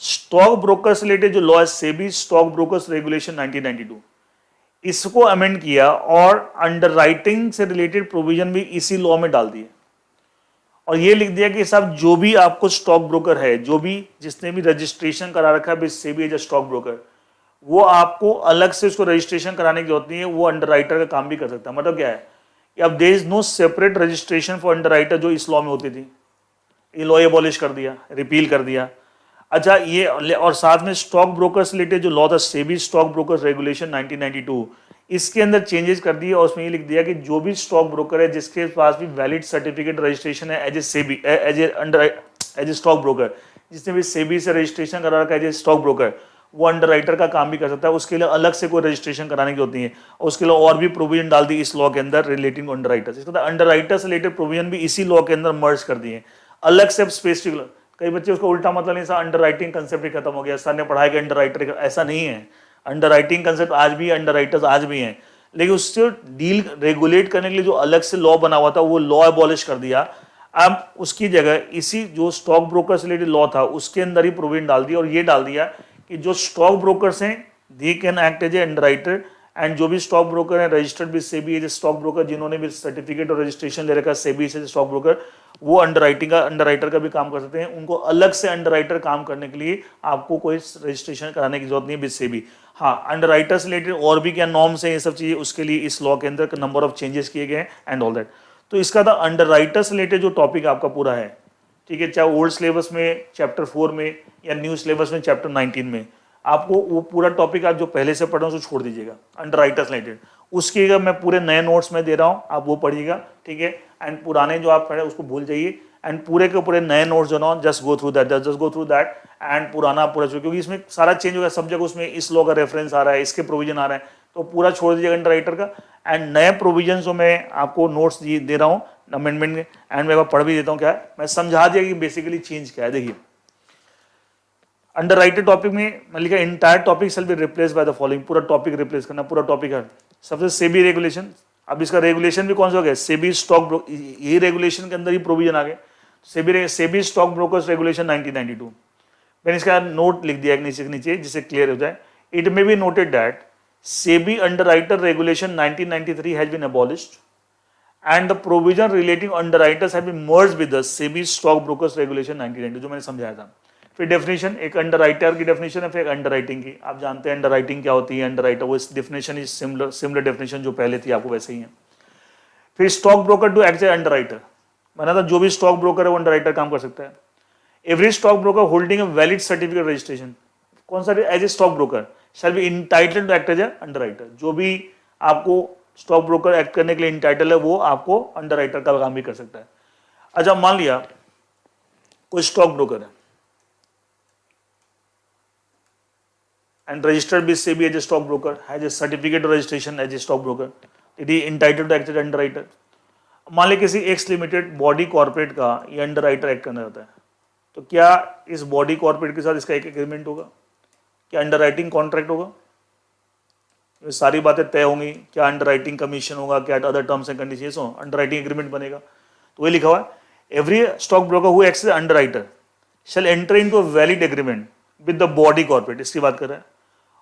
स्टॉक ब्रोकर से रिलेटेड जो लॉ है सेबी स्टॉक ब्रोकर्स रेगुलेशन 1992, इसको अमेंड किया और अंडरराइटिंग से रिलेटेड प्रोविजन भी इसी लॉ में डाल दिए, और ये लिख दिया कि साहब जो भी आपको स्टॉक ब्रोकर है, जो भी जिसने भी रजिस्ट्रेशन करा रखा है SEBI as a stock broker, वो आपको अलग से उसको रजिस्ट्रेशन कराने की जरूरत नहीं है, वो अंडरराइटर का काम भी कर सकता है। मतलब क्या है कि अब there is no separate registration for underwriter जो इस लॉ में होती थी, ये लॉ एबॉलिश कर दिया, रिपील कर दिया। अच्छा, ये और साथ में स्टॉक ब्रोकर से रिलेटेड जो लॉ था सेबी स्टॉक ब्रोकर्स रेगुलेशन 1992, इसके अंदर चेंजेस कर दिए और उसमें ये लिख दिया कि जो भी स्टॉक ब्रोकर है जिसके पास भी वैलिड सर्टिफिकेट रजिस्ट्रेशन है as a SEBI as a stock broker, जिसने भी सेबी से रजिस्ट्रेशन करा रखा है एज ए स्टॉक ब्रोकर, वो अंडरराइटर का काम भी कर सकता है। उसके लिए अलग से कोई रजिस्ट्रेशन कराने की होती है, और उसके लिए और भी प्रोविजन डाल दी इस लॉ के अंदर रिलेटिंग अंडरराइटर्स। इसका अंडरराइटर से रिलेटेड प्रोविजन भी इसी लॉ के अंदर मर्ज कर दिए अलग से स्पेसिफिक। कई बच्चे उसको उल्टा मतलब नहीं, अंडर राइटिंग कंसेप्ट ही खत्म हो गया, सर ने पढ़ाया कि अंडर राइटर, ऐसा नहीं है। अंडर राइटिंग कंसेप्ट आज भी है, अंडर राइटर्स आज भी हैं, लेकिन उससे डील रेगुलेट करने के लिए जो अलग से लॉ बना हुआ था वो लॉ एबॉलिश कर दिया। अब उसकी जगह इसी जो स्टॉक ब्रोकर से रिलेटेड लॉ था उसके अंदर ही प्रोविजन डाल दिया, और ये डाल दिया कि जो स्टॉक ब्रोकर्स हैं they can act as a underwriter, and जो भी स्टॉक ब्रोकर है registered with SEBI as a stock broker, जिन्होंने भी सर्टिफिकेट और रजिस्ट्रेशन ले रखा सेबी से स्टॉक ब्रोकर, वो अंडरराइटर का भी काम कर सकते हैं। उनको अलग से अंडरराइटर काम करने के लिए आपको कोई रजिस्ट्रेशन कराने की जरूरत नहीं है विद सेबी। हाँ, अंडरराइटर से रिलेटेड और भी क्या नॉर्म्स हैं, ये सब चीजें, उसके लिए इस लॉ के अंदर नंबर ऑफ चेंजेस किए गए एंड ऑल दैट। तो इसका था अंडरराइटर से रिलेटेड जो टॉपिक आपका पूरा है, ठीक है, चाहे ओल्ड सिलेबस में चैप्टर 4 में या न्यू सिलेबस में चैप्टर 19 में, आपको वो पूरा टॉपिक आप जो पहले से पढ़े उसको छोड़ दीजिएगा अंडरराइटर से रिलेटेड। उसकी अगर मैं पूरे नए नोट्स में दे रहा हूँ, आप वो पढ़िएगा, ठीक है, एंड पुराने जो आप पढ़े उसको भूल जाइए, एंड पूरे के पूरे नए नोट्स जो ना just go through that and पुराना पूरा, क्योंकि इसमें सारा चेंज हो गया सब जगह, उसमें इस लॉ का रेफरेंस आ रहा है, इसके प्रोविजन आ रहा है, तो पूरा छोड़ दीजिएगा अंडरराइटर का, एंड नए प्रोविजन जो मैं आपको नोट्स दे रहा हूँ अमेंडमेंट में, एंड मैं पढ़ भी देता हूँ क्या है, मैं समझा दिया कि बेसिकली चेंज क्या है। देखिए अंडरराइटर टॉपिक में मैं लिखा entire topic shall be replace by the following, पूरा टॉपिक रिप्लेस करना, पूरा टॉपिक है सबसे सेबी रेगुलेशन। अब इसका रेगुलेशन भी कौन सा हो गया, सेबी स्टॉक, यही रेगुलेशन के अंदर ही प्रोविजन आ गए, सेबी स्टॉक ब्रोकर्स रेगुलेशन 1992। मैंने इसका नोट लिख दिया नीचे नीचे जिससे क्लियर हो जाए। It may be noted that SEBI underwriter regulation 1993 has been abolished and the provision relating underwriters have been merged with the SEBI stock brokers regulation 1992, जो मैंने समझाया था। फिर डेफिनेशन, एक अंडरराइटर की डेफिनेशन है, फिर अंडरराइटिंग की। आप जानते हैं अंडरराइटिंग क्या होती है, अंडरराइटर, वो इस डेफिनेशन इज सिमिलर डेफिनेशन जो पहले थी आपको वैसे ही है। फिर stock broker to act as underwriter, माना था जो भी स्टॉक ब्रोकर है वो अंडरराइटर काम कर सकता है। Every stock broker holding a valid certificate registration, कौन सा, as a stock broker shall be entitled to act as underwriter, जो भी आपको स्टॉक ब्रोकर एक्ट करने के लिए इंटाइटल है वो आपको अंडरराइटर का काम भी कर सकता है। अच्छा मान लिया कोई स्टॉक ब्रोकर है and registered with SEBI as a stockbroker, has a certificate of registration as a stockbroker, it is entitled to act as underwriter. मान ली किसी एक्स लिमिटेड बॉडी कॉर्पोरेट का ये अंडरराइटर एक्ट करना रहता है, तो क्या इस बॉडी कॉर्पोरेट के साथ इसका एक एग्रीमेंट होगा, क्या अंडरराइटिंग कॉन्ट्रैक्ट होगा, ये सारी बातें तय होंगी, क्या अंडरराइटिंग कमीशन होगा, क्या अदर टर्म्स एंड कंडीशंस हो, अंडरराइटिंग एग्रीमेंट बनेगा. तो वही लिखा हुआ है, every stock broker who acts as underwriter shall enter into a valid agreement with the body corporate, इसकी बात कर रहा है,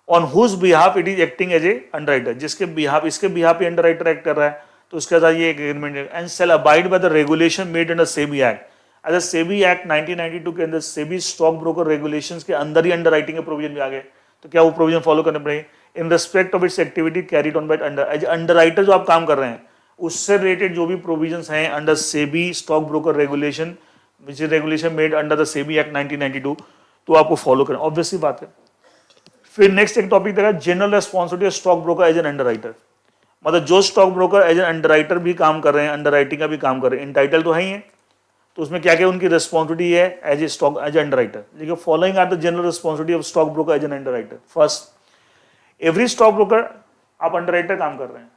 on whose behalf it is acting as a underwriter, जिसके बिहाफ इसके बिहाफ पे अंडरराइटर एक्ट कर रहा है, तो उसके साथ ये एग्रीमेंट है. And shall abide by the regulation made under SEBI act. अगर सेबी एक्ट 1992 के अंदर सेबी स्टॉक ब्रोकर रेगुलेशंस के अंदर ही अंडरराइटिंग के प्रोविजन भी आ गए, तो क्या वो प्रोविजन फॉलो करने पड़ेंगे in respect of its activity carried on by underwriter. जो आप काम कर रहे हैं उससे रिलेटेड जो भी प्रोविजंस हैं under SEBI stock broker regulation which is regulation made under the SEBI act 1992, तो आपको फॉलो करें, ऑब्वियसली बात है. फिर नेक्स्ट एक टॉपिक देखा general responsibility of stock broker as an underwriter. मतलब जो stock broker as an underwriter भी काम कर रहे हैं, अंडरराइटिंग का भी काम कर रहे हैं, इंटाइटल तो है ही है, तो उसमें क्या क्या उनकी रिस्पॉन्सिबिलिटी है as a stock as underwriter. देखिए following are the general responsibility of stock broker as an underwriter. First, every stock broker, आप अंडरराइटर काम कर रहे हैं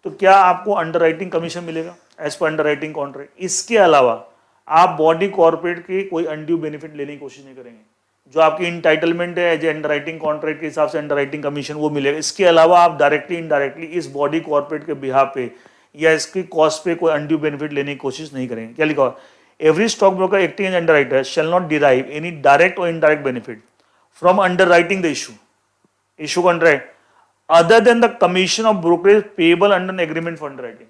तो क्या आपको अंडरराइटिंग कमीशन मिलेगा एज पर अंडरराइटिंग कॉन्ट्रैक्ट. इसके अलावा आप बॉडी कॉर्पोरेट की कोई अनड्यू बेनिफिट लेने की कोशिश नहीं करेंगे. जो आपकी इंटाइटलमेंट है एज अंडरराइटिंग कॉन्ट्रैक्ट के हिसाब से अंडरराइटिंग कमीशन वो मिलेगा. इसके अलावा आप डायरेक्टली इनडायरेक्टली इस बॉडी कॉर्पोरेट के बिहाफ पे या इसकी कॉस्ट पे कोई अनड्यू बेनिफिट लेने की कोशिश नहीं करेंगे. क्या लिखा हुआ, every stock broker acting as underwriter shall not derive any direct और indirect benefit from underwriting the issue contract other than the commission of brokerage payable under agreement for underwriting.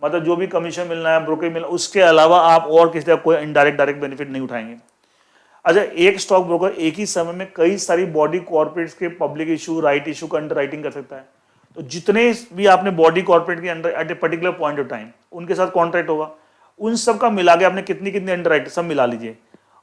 मतलब जो भी कमीशन मिलना है, ब्रोकरेज मिलना, उसके अलावा आप और किसी कोई इनडायरेक्ट डायरेक्ट बेनिफिट नहीं उठाएंगे. अच्छा, एक स्टॉक ब्रोकर एक ही समय में कई सारी बॉडी कॉर्पोरेट्स के पब्लिक इशू, राइट इशू का अंडरराइटिंग कर सकता है. तो जितने भी आपने बॉडी कॉर्पोरेट के under at a particular point of time उनके साथ कॉन्ट्रैक्ट होगा, उन सब का मिला के आपने कितनी कितनी अंडरराइटर सब मिला लीजिए,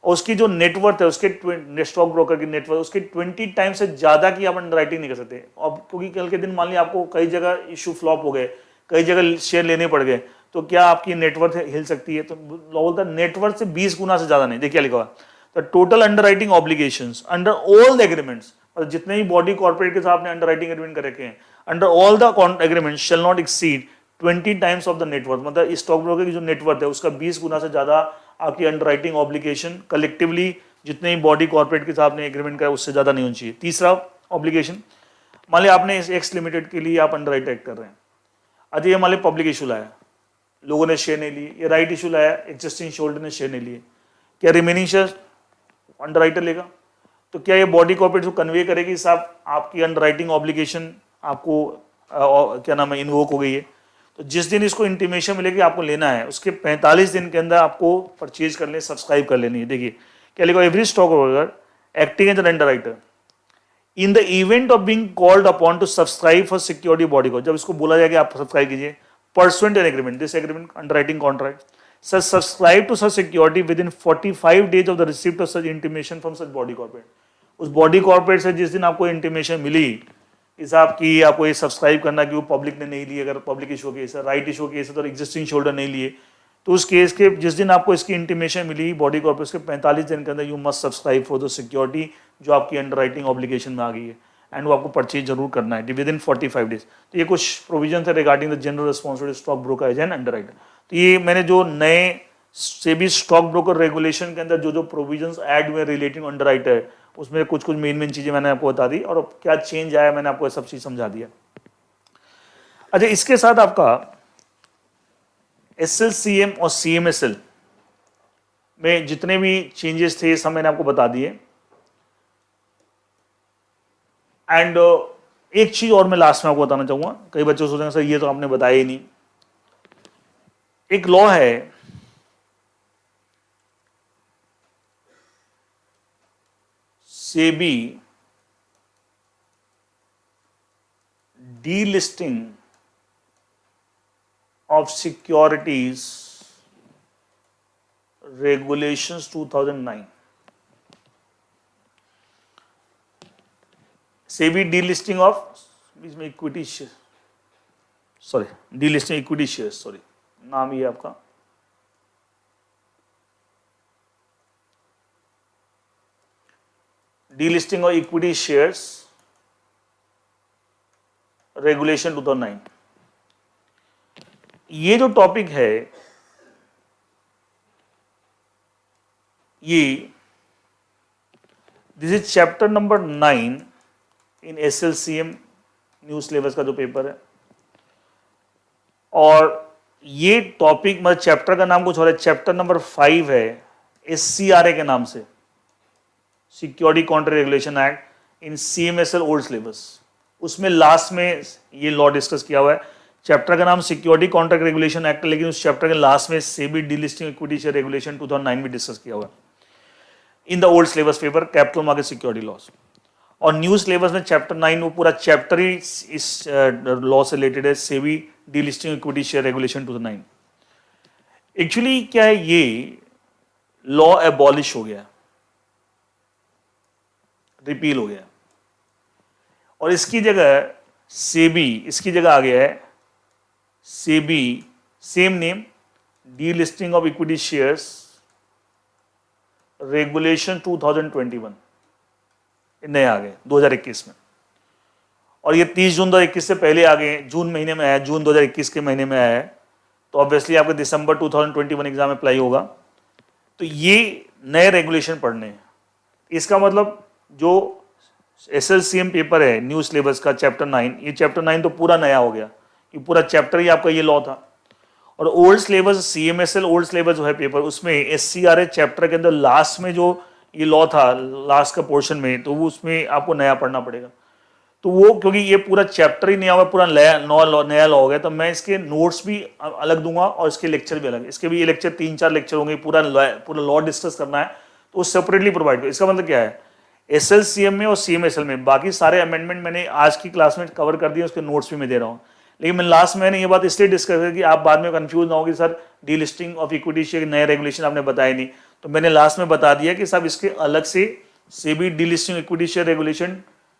और उसकी जो नेटवर्थ है उसके स्टॉक ब्रोकर की नेटवर्थ उसके 20 टाइम से ज्यादा की आप अंडरराइटिंग नहीं कर सकते. अब क्योंकि कल के दिन मान लिया आपको कई जगह इशू फ्लॉप हो गए, कई जगह शेयर लेने पड़ गए, तो क्या आपकी नेटवर्थ हिल सकती है. तो लॉ बोलता है नेटवर्थ से 20 गुना से ज्यादा नहीं. देखिए लिखा हुआ, the total underwriting obligations under all the agreements, मतलब जितने भी बॉडी कॉर्पोरेट के साथ आपने अंडरराइटिंग एग्रीमेंट कर रखे हैं, under all the agreements shall not exceed 20 times of the net worth. मतलब स्टॉक ब्रोकर की जो नेटवर्थ है उसका 20 गुना से ज्यादा आपकी अंडरराइटिंग ऑब्लिगेशन कलेक्टिवली जितने भी बॉडी कॉर्पोरेट के साथ आपने एग्रीमेंट करा उससे ज्यादा नहीं होनी चाहिए. तीसरा ऑब्लिगेशन, मान लिया आपने इस एक्स लिमिटेड के लिए आप अंडरराइटर एक्ट कर रहे हैं. अच्छा, ये मान लिया पब्लिक इशू लाया, लोगों ने शेयर नहीं लिए, ये राइट इशू लाया, एग्जिस्टिंग शेयरहोल्डर ने शेयर नहीं लिए, क्या रिमेनिंग शेयर अंडरराइटर लेगा. तो क्या ये बॉडी कॉर्पोरेट को कन्वे करेगी साहब आपकी अंडरराइटिंग ऑब्लिगेशन आपको क्या नाम है इन्वोक हो गई है. तो जिस दिन इसको इंटीमेशन मिलेगी आपको लेना है उसके 45 दिन के अंदर आपको परचेज कर लें, सब्सक्राइब कर लेनी है. देखिए क्या लिखा, every stock holder acting as an underwriter in the event of being called upon to subscribe for security body को, जब इसको बोला जाए कि आप सब्सक्राइब कीजिए pursuant an agreement, this agreement underwriting contract such subscribe to such security within 45 days of the receipt of such intimation from such body corporate. उस body corporate से जिस दिन आपको इंटीमेशन मिली इस आपकी आपको ये सब्सक्राइब करना कि वो पब्लिक ने नहीं लिए, अगर पब्लिक इशू केस है, राइट इशू केस है तो एग्जिस्टिंग शोल्डर नहीं लिए, तो उस केस के जिस दिन आपको इसकी इंटीमेशन मिली बॉडी कॉर्पोरेट के 45 दिन के अंदर you must subscribe for the security जो आपकी अंडरराइटिंग ऑब्लिगेशन में आ गई है, एंड वो आपको परचेज जरूर करना है विद इन 45 डेज. तो ये कुछ प्रोविजन है regarding the general responsibility stock broker as an underwriter. तो ये मैंने जो नए सेबी स्टॉक ब्रोकर रेगुलेशन के अंदर जो जो प्रोविजंस ऐड हुए रिलेटिंग अंडरराइटर उसमें कुछ कुछ मेन चीजें मैंने आपको बता दी, और क्या चेंज आया मैंने आपको सब चीज समझा दिया. अच्छा, इसके साथ आपका SLCM और CMSL में जितने भी चेंजेस थे सब मैंने आपको बता दिए. एंड एक चीज और मैं लास्ट में आपको बताना चाहूंगा, कई बच्चे सोचेंगे सर ये तो आपने बताया ही नहीं. एक लॉ है SEBI delisting of securities regulations 2009. SEBI delisting of इसमें equity share, sorry delisting equity share, sorry नाम ही है आपका delisting of equity shares regulation 2009। ये जो टॉपिक है ये this is chapter number 9 in SLCM new syllabus का जो पेपर है। और ये टॉपिक मतलब चैप्टर का नाम कुछ और है, चैप्टर नंबर 5 है SCRA के नाम से, security contract regulation act in CMSL old syllabus. उसमें लास्ट में ये लॉ डिस्कस किया हुआ है। चैप्टर का नाम सिक्योरिटी कॉन्ट्रैक्ट रेगुलेशन एक्ट, लेकिन उस चैप्टर के लास्ट में SEBI delisting equity share regulation 2009 भी डिस्कस किया हुआ है in the old syllabus paper capital market security loss. और न्यू सिलेबस में चैप्टर 9 वो पूरा चैप्टर ही इस लॉ से रिलेटेड है, SEBI delisting equity share regulation 2009। Actually क्या है, ये लॉ एबॉलिश हो गया, रिपील हो गया, और इसकी जगह सेबी, इसकी जगह आ गया है SEBI, same name, delisting of equity shares regulation 2021, नए आ गए 2021 में। और ये 30 जून 2021 से पहले आ गए, जून महीने में आया, जून 2021 के महीने में आया है, तो ऑब्वियसली आपके दिसंबर 2021 एग्जाम अप्लाई होगा। तो ये नए रेगुलेशन पढ़ने हैं। इसका मतलब जो SLCM पेपर है न्यू सिलेबस का चैप्टर 9, ये चैप्टर 9 तो पूरा नया हो गया, ये पूरा चैप्टर ही आपका ये लॉ था। और old syllabus CMSL old syllabus जो है पेपर, उसमें SCRA चैप्टर के अंदर लास्ट में जो ये लॉ था लास्ट का पोर्शन में, तो वो उसमें आपको नया पढ़ना पड़ेगा। तो वो क्योंकि ये पूरा चैप्टर ही नया हुआ, पूरा नया लॉ हो गया, तो मैं इसके नोट्स भी अलग दूंगा और इसके लेक्चर भी अलग। इसके भी ये लेक्चर 3-4 लेक्चर होंगे, पूरा लॉ डिस्कस करना है तो वो सेपरेटली प्रोवाइड करो। इसका मतलब क्या है, SLCM में और CMSL में बाकी सारे अमेंडमेंट मैंने आज की क्लास में कवर कर दिए, उसके नोट्स भी मैं दे रहा हूँ। लेकिन मैं लास्ट में मैंने ये बात इसलिए डिस्कस की कि आप बाद में कंफ्यूज ना हो कि sir delisting of equity share नए रेगुलेशन आपने बताया नहीं, तो मैंने लास्ट में बता दिया कि सब इसके अलग से SEBI delisting equity share regulation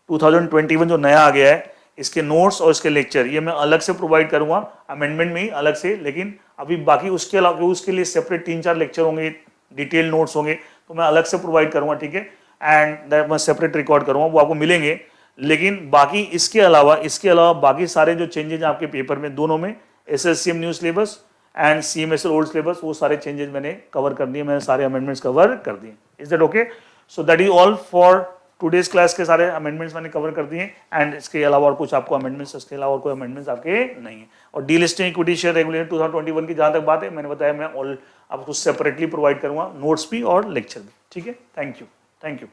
2021 जो नया आ गया है, इसके नोट्स और इसके लेक्चर ये मैं अलग से प्रोवाइड करूंगा अमेंडमेंट में ही अलग से। लेकिन अभी बाकी उसके अलावा उसके लिए सेपरेट 3-4 लेक्चर होंगे, डिटेल नोट्स होंगे, तो मैं अलग से प्रोवाइड करूंगा, ठीक है, एंड मैं सेपरेट रिकॉर्ड करूंगा, वो आपको मिलेंगे। लेकिन बाकी इसके अलावा बाकी सारे जो चेंजेस आपके पेपर में दोनों में SLCM new syllabus and CMSL old syllabus, वो सारे चेंजेस मैंने कवर कर दिए, मैंने सारे अमेंडमेंट्स कवर कर दिए। Is that okay? So that is all for today's class के सारे अमेंडमेंट्स मैंने कवर कर दिए। एंड इसके अलावा और कुछ आपको अमेंडमेंट्स, इसके अलावा और कोई अमेंडमेंट्स आपके नहीं है। और डीलिस्टिंग इक्विटी शेयर रेगुलेशन 2021 की जहां तक बात है, मैंने बताया मैं ऑल आपको सेपरेटली प्रोवाइड करूंगा, नोट्स भी और लेक्चर भी, ठीक है। Thank you.